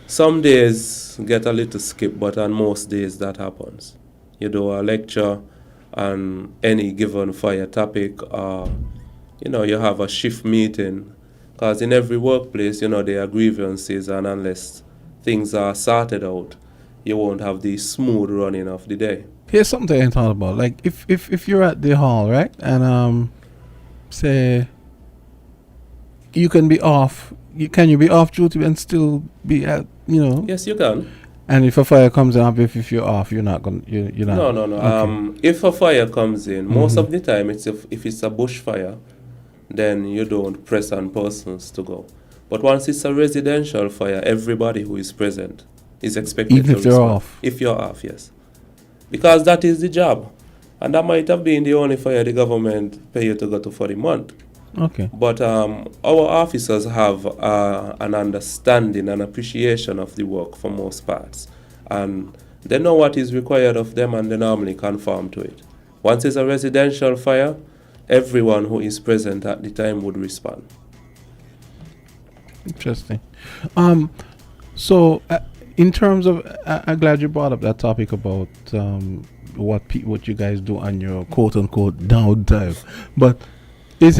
[SPEAKER 15] Some days get a little skip, but on most days that happens. You do a lecture on any given fire topic, or you have a shift meeting, because in every workplace, there are grievances, and unless things are sorted out, you won't have the smooth running of the day.
[SPEAKER 1] Here's something I thought about. Like if you're at the hall, right, and say you can be off. Can you be off duty and still be at
[SPEAKER 15] Yes, you can.
[SPEAKER 1] And if a fire comes up, if you're off, you're not going. You're not.
[SPEAKER 15] No.
[SPEAKER 1] Okay.
[SPEAKER 15] If a fire comes in, most of the time, if it's a bushfire, then you don't press on persons to go. But once it's a residential fire, everybody who is present is expected
[SPEAKER 1] even
[SPEAKER 15] to
[SPEAKER 1] if they're
[SPEAKER 15] respond.
[SPEAKER 1] off.
[SPEAKER 15] If you're off, yes, because that is the job, and that might have been the only fire the government pay you to go to for the month.
[SPEAKER 1] Okay.
[SPEAKER 15] But our officers have an understanding and appreciation of the work for most parts. And they know what is required of them, and they normally conform to it. Once it's a residential fire, everyone who is present at the time would respond.
[SPEAKER 1] Interesting. So, in terms of, I'm glad you brought up that topic about what you guys do on your quote-unquote downtime. But is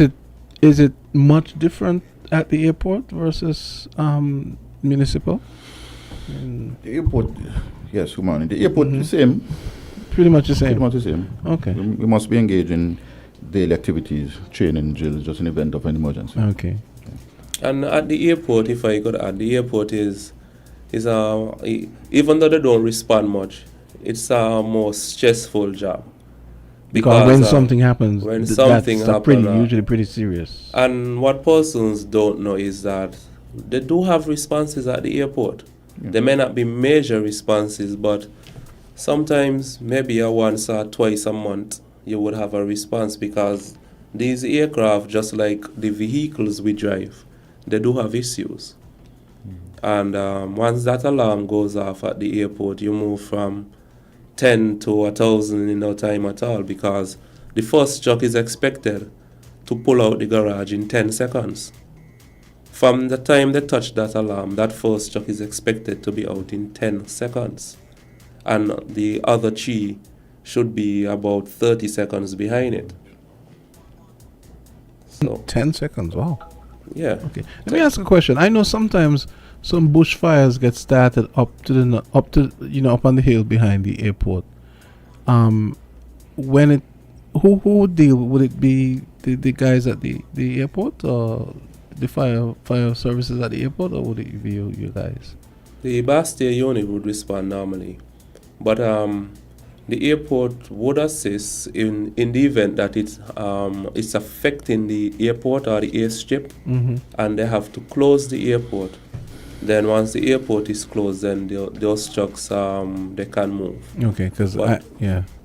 [SPEAKER 1] it much different at the airport versus municipal?
[SPEAKER 16] The airport, yes, good morning. The airport the same.
[SPEAKER 1] Pretty much the same.
[SPEAKER 16] Pretty much the same.
[SPEAKER 1] Okay.
[SPEAKER 16] We must be engaged in daily activities, training, drills, just in event of an emergency.
[SPEAKER 1] Okay.
[SPEAKER 15] And at the airport, if I could add, the airport is even though they don't respond much, it's a more stressful job.
[SPEAKER 1] Because when something happens, that's usually pretty serious.
[SPEAKER 15] And what persons don't know is that they do have responses at the airport. Yeah. They may not be major responses, but sometimes maybe once or twice a month you would have a response, because these aircraft, just like the vehicles we drive, they do have issues. And once that alarm goes off at the airport, you move from 10 to 1,000 in no time at all, because the first truck is expected to pull out the garage in 10 seconds. From the time they touch that alarm, that first truck is expected to be out in 10 seconds. And the other three should be about 30 seconds behind it. So
[SPEAKER 1] 10 seconds, wow.
[SPEAKER 15] Yeah.
[SPEAKER 1] Okay. Let me ask a question. I know sometimes some bushfires get started up on the hill behind the airport. Who would deal? Would it be the guys at the airport, or the fire services at the airport, or would it be you guys?
[SPEAKER 15] The Bastia unit would respond normally, but the airport would assist in the event that it's affecting the airport or the airstrip, and they have to close the airport. Then once the airport is closed, then those trucks they can move.
[SPEAKER 1] Okay,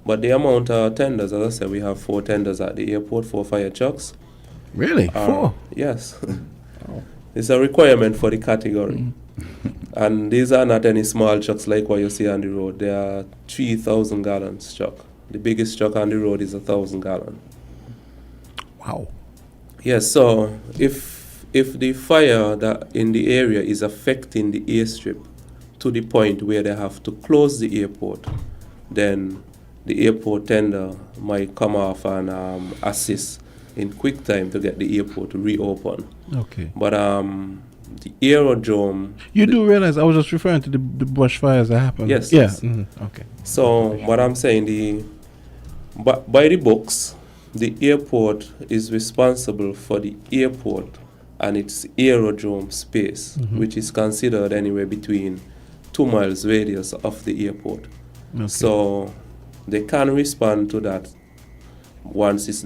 [SPEAKER 15] But the amount of tenders, as I said, we have 4 tenders at the airport, 4 fire trucks.
[SPEAKER 1] Really? 4?
[SPEAKER 15] Yes. It's a requirement for the category. And these are not any small trucks like what you see on the road. They are 3,000 gallons truck. The biggest truck on the road is 1,000 gallon.
[SPEAKER 1] Wow.
[SPEAKER 15] Yes, so if the fire that in the area is affecting the airstrip to the point where they have to close the airport, then the airport tender might come off and assist in quick time to get the airport to reopen.
[SPEAKER 1] Okay.
[SPEAKER 15] But the aerodrome...
[SPEAKER 1] You do realize I was just referring to the bushfires that happened?
[SPEAKER 15] Yes.
[SPEAKER 1] Yeah.
[SPEAKER 15] Yes.
[SPEAKER 1] Okay.
[SPEAKER 15] So what I'm saying, by the books, the airport is responsible for the airport and its aerodrome space, which is considered anywhere between 2 miles radius of the airport.
[SPEAKER 1] Okay.
[SPEAKER 15] So they can respond to that. once it's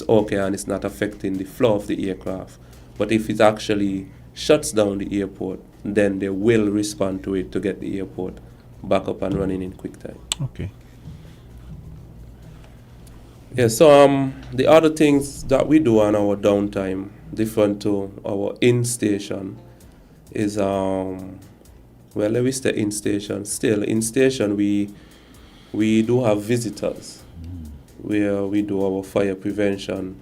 [SPEAKER 15] okay and it's not affecting the flow of the aircraft. But if it actually shuts down the airport, then they will respond to it to get the airport back up and running in quick time.
[SPEAKER 1] Okay.
[SPEAKER 15] Yeah, so the other things that we do on our downtime, different to our in-station, is let me stay in-station. Still, in-station we do have visitors where we do our fire prevention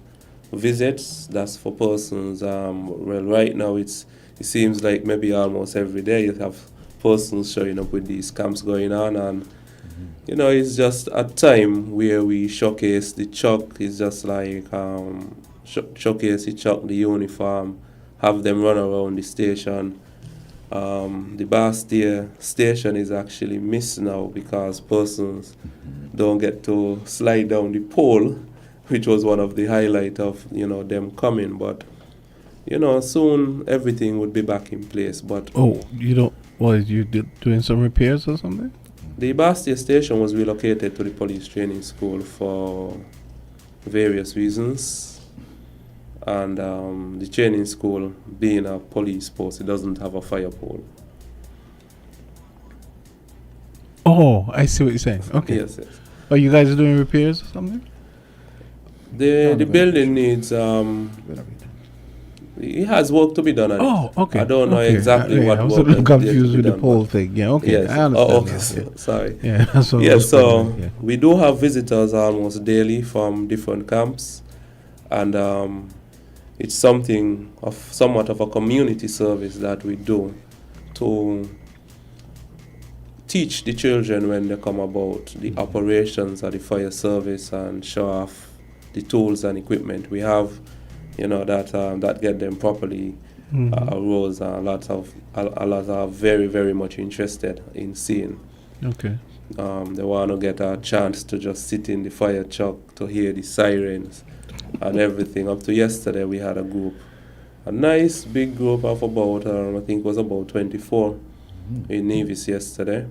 [SPEAKER 15] visits. That's for persons. Right now it seems like maybe almost every day you have persons showing up with these camps going on, and it's just a time where we showcase the truck. It's just like showcase the truck, the uniform, have them run around the station. The Bastia station is actually missed now because persons don't get to slide down the pole, which was one of the highlight of them coming. But soon everything would be back in place. But
[SPEAKER 1] you doing some repairs or something?
[SPEAKER 15] The Bastia station was relocated to the police training school for various reasons. And the training school, being a police post, it doesn't have a fire pole.
[SPEAKER 1] Oh, I see what you're saying. Okay.
[SPEAKER 15] Yes.
[SPEAKER 1] Are you guys doing repairs or something?
[SPEAKER 15] The building needs it has work to be done on it.
[SPEAKER 1] Okay.
[SPEAKER 15] I don't know exactly what
[SPEAKER 1] I was
[SPEAKER 15] work
[SPEAKER 1] a little confused with the
[SPEAKER 15] done,
[SPEAKER 1] pole thing. Yeah, okay.
[SPEAKER 15] Yes.
[SPEAKER 1] I understand.
[SPEAKER 15] Okay. Sorry.
[SPEAKER 1] Yeah, that's what
[SPEAKER 15] we do have visitors almost daily from different camps, and it's somewhat of a community service that we do to teach the children when they come about the operations of the fire service and show off the tools and equipment we have, that get them properly arose. A lot are very, very much interested in seeing.
[SPEAKER 1] Okay.
[SPEAKER 15] They want to get a chance to just sit in the fire truck to hear the sirens and everything. Up to yesterday, we had a nice big group of about, I think it was about 24 in Nevis yesterday.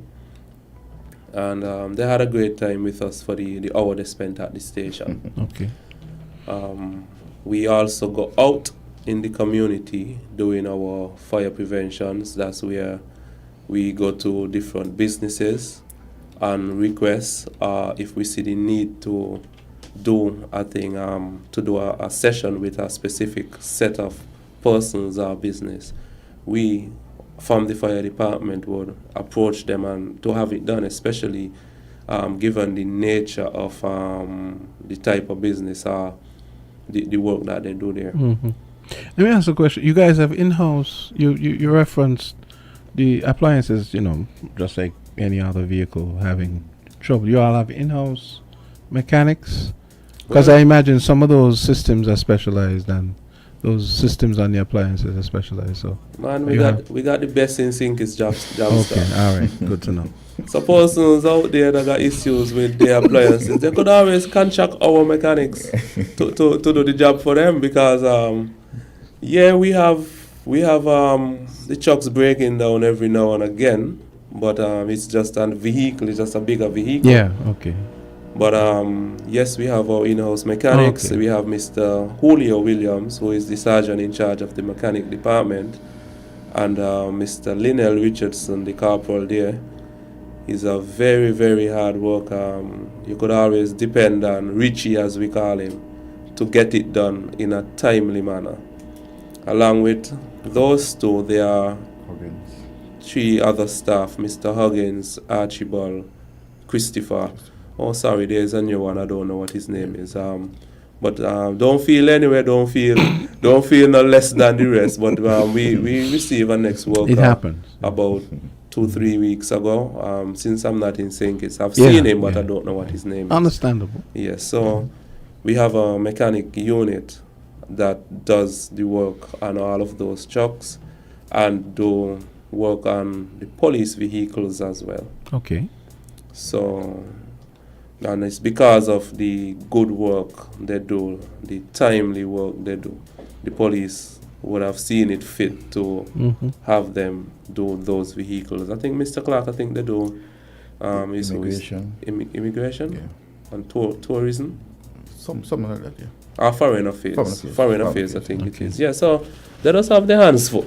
[SPEAKER 15] And they had a great time with us for the hour they spent at the station.
[SPEAKER 1] Okay.
[SPEAKER 15] We also go out in the community doing our fire preventions. That's where we go to different businesses and request if we see the need to do a thing, to do a session with a specific set of persons or business. We, from the fire department, would approach them and to have it done, especially given the nature of the type of business or the work that they do there.
[SPEAKER 1] Mm-hmm. Let me ask a question. You guys have in-house, you referenced the appliances, just like any other vehicle having trouble. You all have in-house mechanics? Because I imagine some of those systems are specialized and those systems on the appliances are specialized. So
[SPEAKER 15] man, we got the best in sync is job
[SPEAKER 1] okay,
[SPEAKER 15] stuff.
[SPEAKER 1] all right, good to know.
[SPEAKER 15] So persons out there that got issues with their appliances, they could always contract our mechanics to do the job for them, because we have the trucks breaking down every now and again, but it's just a vehicle, it's just a bigger vehicle.
[SPEAKER 1] Yeah, okay.
[SPEAKER 15] But yes, we have our in-house mechanics. We have Mr. Julio Williams, who is the sergeant in charge of the mechanic department, and Mr. Linnell Richardson, the corporal there. He's a very, very hard worker. You could always depend on Richie, as we call him, to get it done in a timely manner. Along with those two, there are three other staff, Mr. Huggins, Archibald, Christopher. Oh, sorry, there's a new one. I don't know what his name is. But don't feel anyway. Don't feel no less than the rest. But we receive a next worker.
[SPEAKER 1] It happens.
[SPEAKER 15] About 2-3 weeks ago. Since I'm not in St. Kitts, I've seen him, but I don't know what his name is.
[SPEAKER 1] Understandable.
[SPEAKER 15] Yes. So we have a mechanic unit that does the work on all of those trucks and do work on the police vehicles as well.
[SPEAKER 1] Okay.
[SPEAKER 15] So. And it's because of the good work they do, the timely work they do. The police would have seen it fit to have them do those vehicles. I think Mr. Clark, they do
[SPEAKER 16] immigration.
[SPEAKER 15] Immigration?
[SPEAKER 16] Yeah.
[SPEAKER 15] and tourism.
[SPEAKER 16] Something like that, yeah.
[SPEAKER 15] Foreign affairs. Foreign affairs, I think
[SPEAKER 1] Okay.
[SPEAKER 15] it is. Yeah, so let us have their hands full.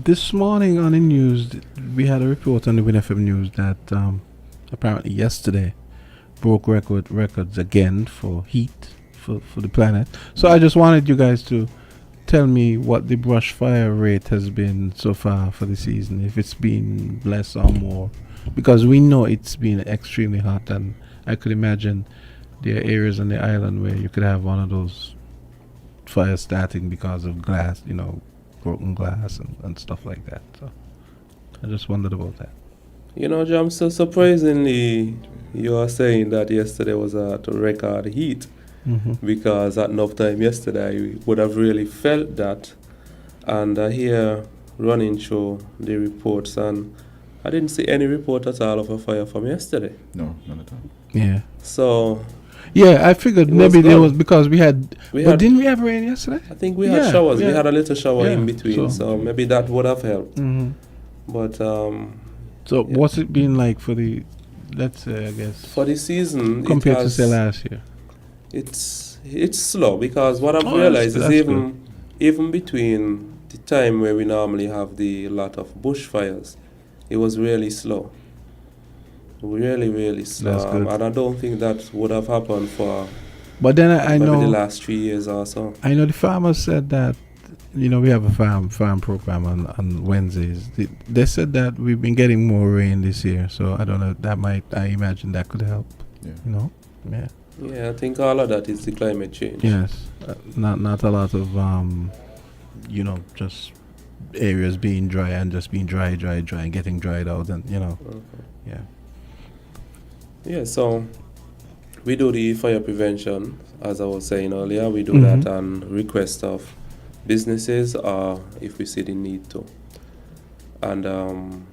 [SPEAKER 1] This morning on the news, we had a report on the Win FM News that apparently yesterday broke records again for heat for the planet. So I just wanted you guys to tell me what the brush fire rate has been so far for the season, if it's been less or more, because we know it's been extremely hot, and I could imagine there are areas on the island where you could have one of those fires starting because of glass, broken glass and stuff like that. So I just wondered about that.
[SPEAKER 15] Jam, so surprisingly, you are saying that yesterday was at record heat. Because at enough time yesterday I would have really felt that, and here running through the reports, and I didn't see any report at all of a fire from yesterday.
[SPEAKER 16] No, none at all.
[SPEAKER 1] Yeah.
[SPEAKER 15] So
[SPEAKER 1] yeah, I figured maybe there was, because we had didn't we have rain yesterday?
[SPEAKER 15] I think we had showers. We had a little shower in between, so
[SPEAKER 1] okay.
[SPEAKER 15] maybe that would have helped. But
[SPEAKER 1] so what's it been like for the, let's say, I guess,
[SPEAKER 15] for the season
[SPEAKER 1] compared to say last year?
[SPEAKER 15] It's slow, because what I've realized is even between the time where we normally have the lot of bushfires, it was really slow. Really slow. And I don't think that would have happened for
[SPEAKER 1] but then I know
[SPEAKER 15] the last 3 years or so.
[SPEAKER 1] I know the farmers said that, we have a farm program on Wednesdays. They said that we've been getting more rain this year, so I don't know, I imagine that could help. Yeah.
[SPEAKER 15] Yeah, I think all of that is the climate change.
[SPEAKER 1] Yes, not a lot of just areas being dry and just being dry and getting dried out, and yeah.
[SPEAKER 15] Yeah, so we do the fire prevention, as I was saying earlier. We do that on request of businesses, or if we see the need to. And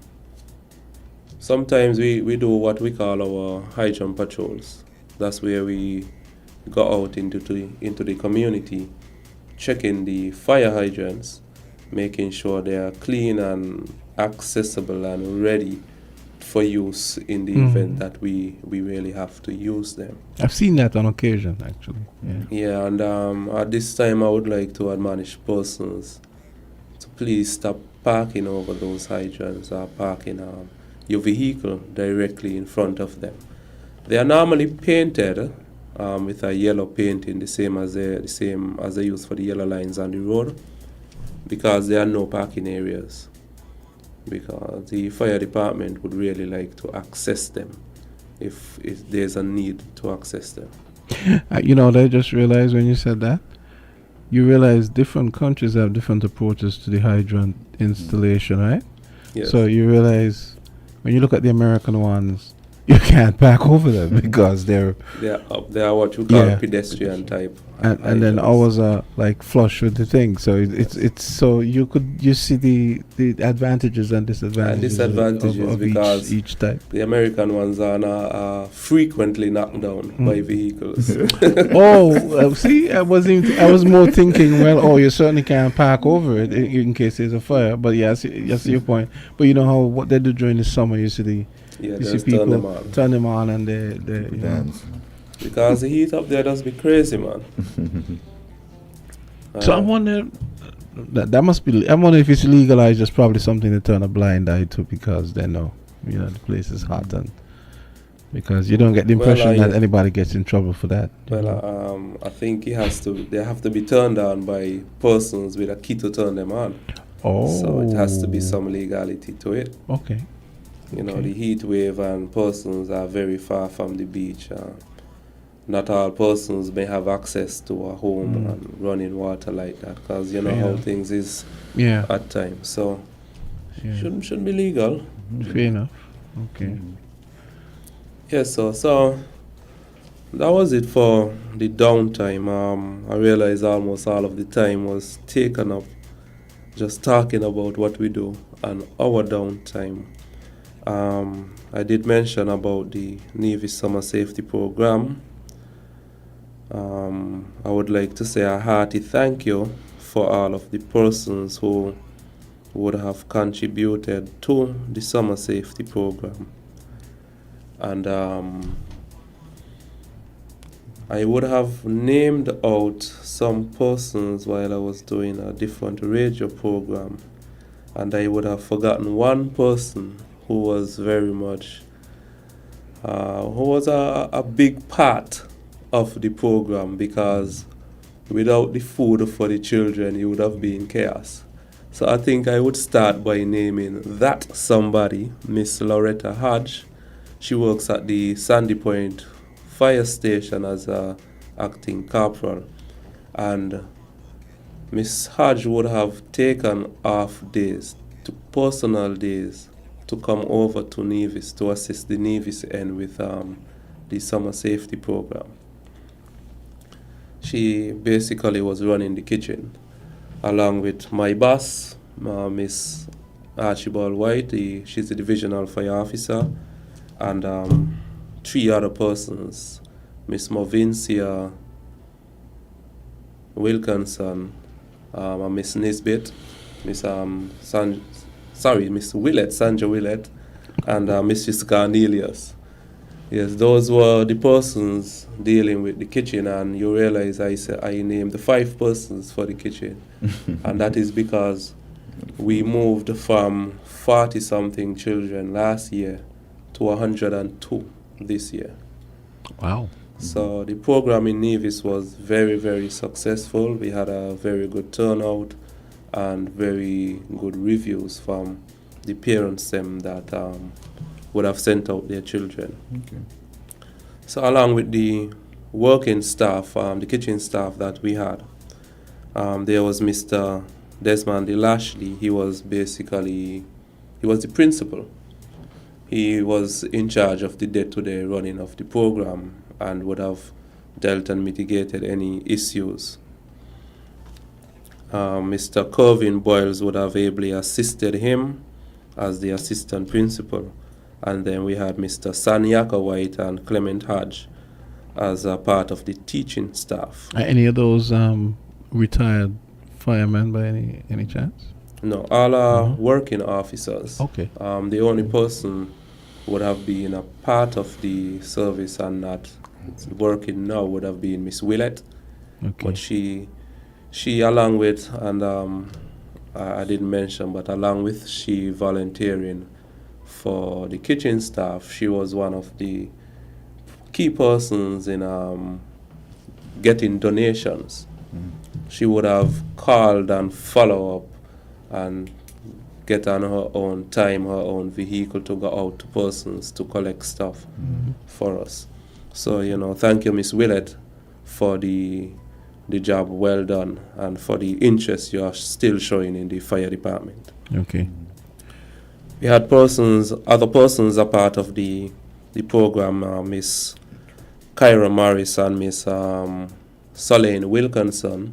[SPEAKER 15] sometimes we do what we call our hydrant patrols. That's where we go out into the community, checking the fire hydrants, making sure they are clean and accessible and ready for use in the event that we really have to use them.
[SPEAKER 1] I've seen that on occasion, actually.
[SPEAKER 15] Yeah, and at this time I would like to admonish persons to please stop parking over those hydrants or parking your vehicle directly in front of them. They are normally painted with a yellow painting, the same as they use for the yellow lines on the road, because there are no parking areas. Because the fire department would really like to access them if there's a need to access them.
[SPEAKER 1] I just realized when you said that, you realize different countries have different approaches to the hydrant installation, right?
[SPEAKER 15] Yes.
[SPEAKER 1] So you realize when you look at the American ones, you can't park over them because they are
[SPEAKER 15] what you call pedestrian type.
[SPEAKER 1] And then ours are like flush with the thing, so it's so you see the advantages and disadvantages of
[SPEAKER 15] because
[SPEAKER 1] each type.
[SPEAKER 15] The American ones are frequently knocked down by vehicles.
[SPEAKER 1] See, I was more thinking, you certainly can't park over it in case there's a fire. But I see your point. But you know how what they do during the summer, you see people turn them on and they dance.
[SPEAKER 15] Because the heat up there does be crazy, man.
[SPEAKER 1] So I wonder, that must be. I wonder if it's legalized. It's probably something to turn a blind eye to, because they know, the place is hot, and because you don't get the impression that anybody gets in trouble for that.
[SPEAKER 15] I think they have to be turned on by persons with a key to turn them on. So it has to be some legality to it.
[SPEAKER 1] Okay.
[SPEAKER 15] The heat wave and persons are very far from the beach. Not all persons may have access to a home and running water like that, because how things is at times. So shouldn't be legal.
[SPEAKER 1] Fair enough. Okay.
[SPEAKER 15] Yes, so that was it for the downtime. I realized almost all of the time was taken up just talking about what we do and our downtime. I did mention about the Navy Summer Safety Program. I would like to say a hearty thank you for all of the persons who would have contributed to the Summer Safety Program. And I would have named out some persons while I was doing a different radio program, and I would have forgotten one person who was very much, who was a big part of the program, because without the food for the children, it would have been chaos. So I think I would start by naming that somebody, Miss Loretta Hodge. She works at the Sandy Point Fire Station as a acting corporal. And Miss Hodge would have taken off days, personal days, to come over to Nevis to assist the Nevis end with the summer safety program. She basically was running the kitchen, along with my boss, Miss Archibald White. She's the divisional fire officer, and 3 other persons, Miss Movincia Wilkinson, Miss Nisbet, Miss Miss Willett, Sandra Willett, and Mrs. Cornelius. Yes, those were the persons dealing with the kitchen, and you realize I named the 5 persons for the kitchen. And that is because we moved from 40-something children last year to 102 this year.
[SPEAKER 1] Wow.
[SPEAKER 15] So the program in Nevis was very, very successful. We had a very good turnout and very good reviews from the parents that would have sent out their children.
[SPEAKER 16] Okay.
[SPEAKER 15] So along with the working staff, the kitchen staff that we had, there was Mr. Desmond Lashley. He was the principal. He was in charge of the day-to-day running of the program and would have dealt and mitigated any issues. Mr. Corvin Boyles would have ably assisted him as the assistant principal. And then we had Mr. Sanyaka White and Clement Hodge as a part of the teaching staff.
[SPEAKER 1] Are any of those retired firemen by any chance?
[SPEAKER 15] No, all are working officers.
[SPEAKER 1] Okay.
[SPEAKER 15] The only person would have been a part of the service and not working now would have been Miss Willett.
[SPEAKER 1] Okay.
[SPEAKER 15] But she along with, and I didn't mention, but along with she volunteering for the kitchen staff, she was one of the key persons in getting donations. She would have called and follow up and get on her own time, her own vehicle to go out to persons to collect stuff for us. So, thank you, Miss Willett, for the job well done and for the interest you are still showing in the fire department.
[SPEAKER 1] Okay.
[SPEAKER 15] We had other persons a part of the program, Miss Kyra Morris and Miss Solane Wilkinson.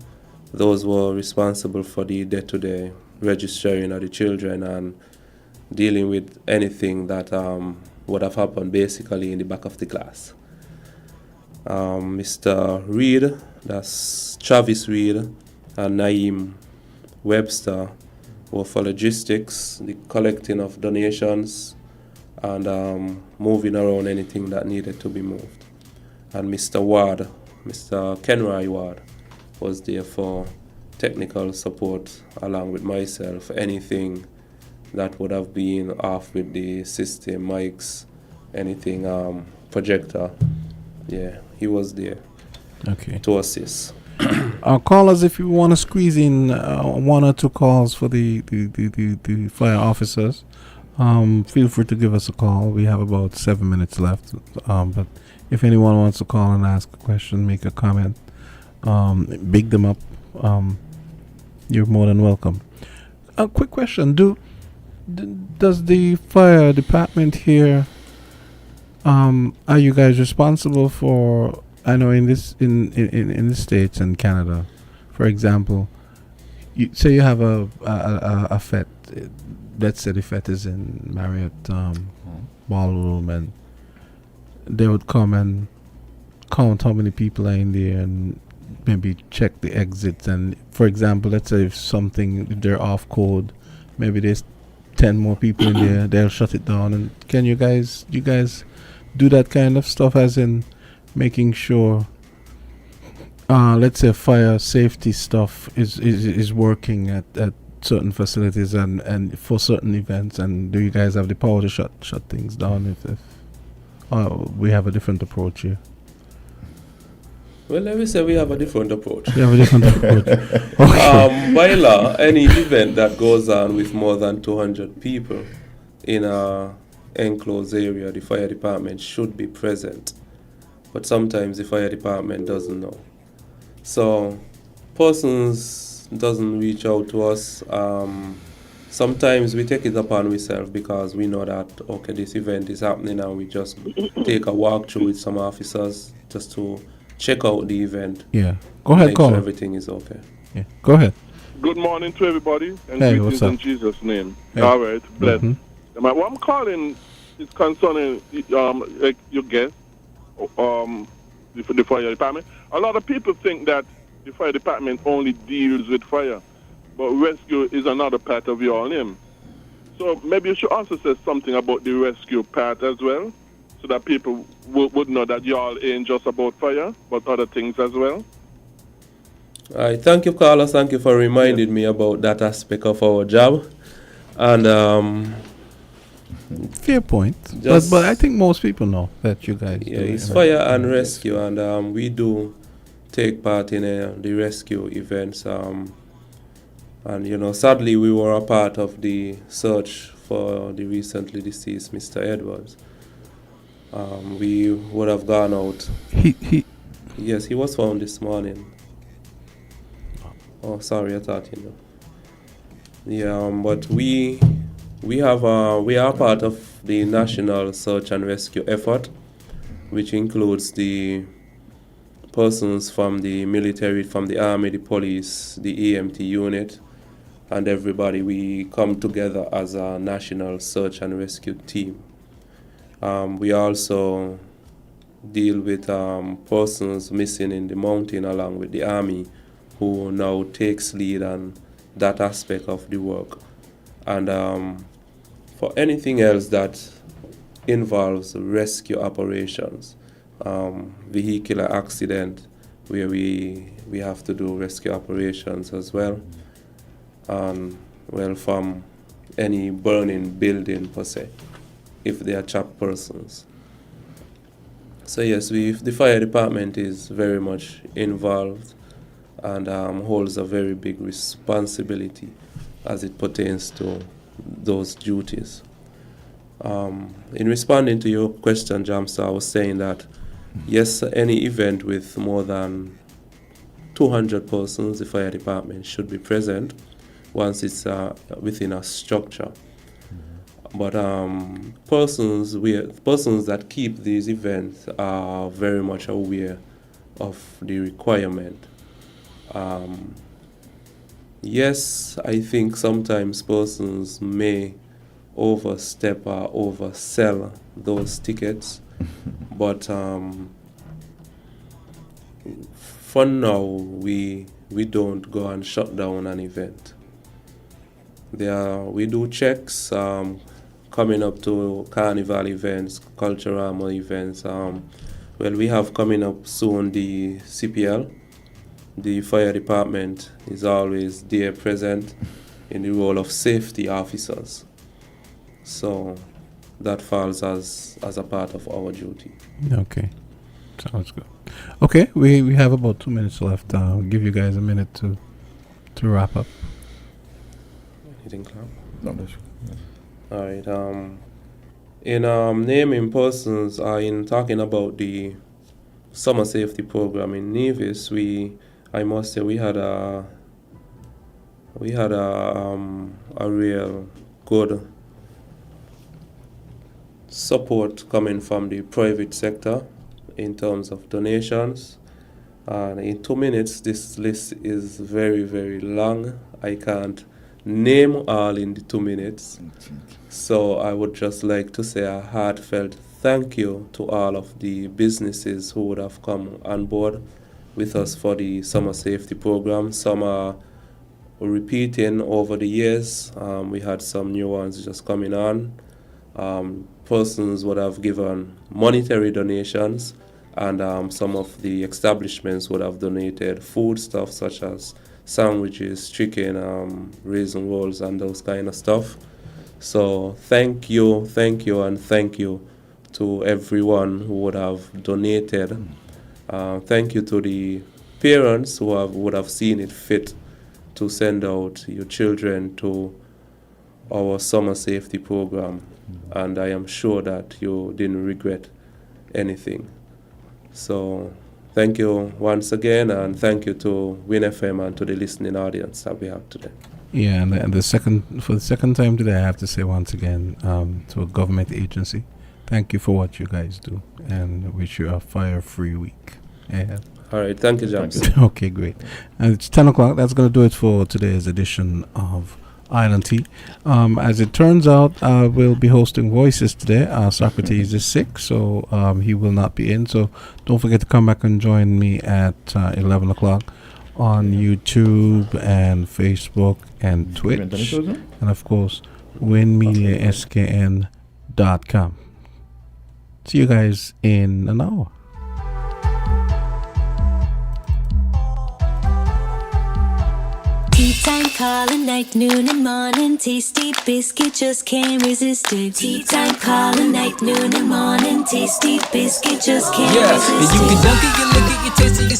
[SPEAKER 15] Those were responsible for the day-to-day registering of the children and dealing with anything that would have happened basically in the back of the class. Mr. Reed, that's Travis Reed, and Naeem Webster were for logistics, the collecting of donations, and moving around anything that needed to be moved. And Mr. Ward, Mr. Kenroy Ward, was there for technical support along with myself, anything that would have been off with the system, mics, anything, projector. Yeah, he was there to assist.
[SPEAKER 1] Callers, if you want to squeeze in 1 or 2 calls for the fire officers, feel free to give us a call. We have about 7 minutes left. But if anyone wants to call and ask a question, make a comment, big them up, you're more than welcome. A quick question: does the fire department here? Are you guys responsible for? I know in the States and Canada, for example, you say you have a fete. Let's say the fete is in Marriott ballroom, and they would come and count how many people are in there and maybe check the exits. And for example, let's say if they're off code, maybe there's 10 more people in there, they'll shut it down. And can you guys do that kind of stuff, as in making sure let's say fire safety stuff is working at certain facilities and for certain events, and do you guys have the power to shut things down if we have a different approach here?
[SPEAKER 15] Well, let me say we have a different approach.
[SPEAKER 1] You have a different approach. Okay.
[SPEAKER 15] By law, any event that goes on with more than 200 people in a enclosed area, the fire department should be present. But sometimes the fire department doesn't know. So persons doesn't reach out to us. Sometimes we take it upon ourselves because we know that, okay, this event is happening, and we just take a walk through with some officers just to check out the event.
[SPEAKER 1] Yeah. Go ahead,
[SPEAKER 15] make
[SPEAKER 1] call.
[SPEAKER 15] sure everything is okay.
[SPEAKER 1] Yeah. Go ahead.
[SPEAKER 17] Good morning to everybody, and
[SPEAKER 1] hey,
[SPEAKER 17] greetings in Jesus' name. Hey. All right, bless. Mm-hmm. What I'm calling is concerning like your guest, the fire department. A lot of people think that the fire department only deals with fire, but rescue is another part of your name. So maybe you should also say something about the rescue part as well, so that people would know that y'all ain't just about fire, but other things as well.
[SPEAKER 15] All right, thank you, Carlos. Thank you for reminding me about that aspect of our job. And
[SPEAKER 1] fair point. But I think most people know that you guys.
[SPEAKER 15] Yeah, it's fire and rescue, and we do take part in the rescue events. And sadly, we were a part of the search for the recently deceased Mr. Edwards. We would have gone out. Yes, he was found this morning. Oh, sorry, I thought you know. Yeah, but we are part of the national search and rescue effort, which includes the persons from the military, from the army, the police, the EMT unit, and everybody. We come together as a national search and rescue team. We also deal with persons missing in the mountain along with the army, who now takes lead on that aspect of the work. And for anything else that involves rescue operations, vehicular accident, where we have to do rescue operations as well, from any burning building per se, if they are trapped persons. So yes, the fire department is very much involved and holds a very big responsibility as it pertains to those duties. In responding to your question, Jamsa, I was saying that yes, any event with more than 200 persons, the fire department should be present once it's within a structure. But persons that keep these events are very much aware of the requirement. Yes, I think sometimes persons may overstep or oversell those tickets, but for now we don't go and shut down an event. We do checks coming up to carnival events, Culturama events. We have coming up soon the CPL. The fire department is always there present in the role of safety officers. So that falls as a part of our duty.
[SPEAKER 1] Okay, sounds good. Okay, we have about 2 minutes left. I'll give you guys a minute to wrap up.
[SPEAKER 15] Anything, Clark?
[SPEAKER 16] No, that's
[SPEAKER 15] all right. In naming persons, in talking about the summer safety program in Nevis, I must say we had a real good support coming from the private sector in terms of donations. And in 2 minutes, this list is very, very long. I can't name all in the 2 minutes. So I would just like to say a heartfelt thank you to all of the businesses who would have come on board with us for the summer safety program. Some are repeating over the years. We had some new ones just coming on. Persons would have given monetary donations, and some of the establishments would have donated food stuff such as sandwiches, chicken, raisin rolls, and those kind of stuff. So thank you, and thank you to everyone who would have donated. Thank you to the parents who would have seen it fit to send out your children to our summer safety program, and I am sure that you didn't regret anything. So thank you once again, and thank you to Win FM and to the listening audience that we have today.
[SPEAKER 1] Yeah, and for the second time today, I have to say once again to a government agency, thank you for what you guys do, and wish you a fire-free week. Yeah.
[SPEAKER 15] All right, thank you, James.
[SPEAKER 1] Okay, great. And it's 10 o'clock. That's going to do it for today's edition of Island Tea. As it turns out, we'll be hosting Voices today. Socrates is sick, so he will not be in. So don't forget to come back and join me at 11 o'clock on YouTube and Facebook and Twitch. And, of course, WINNmediaSKN.com. See you guys in an hour.
[SPEAKER 18] Tea time, calling night, noon and morning. Tasty biscuit, just can't resist it. Tea time, calling night, noon and morning. Tasty biscuit, just can't resist it. Yeah, and you can dunk it, you lick it, you taste it, you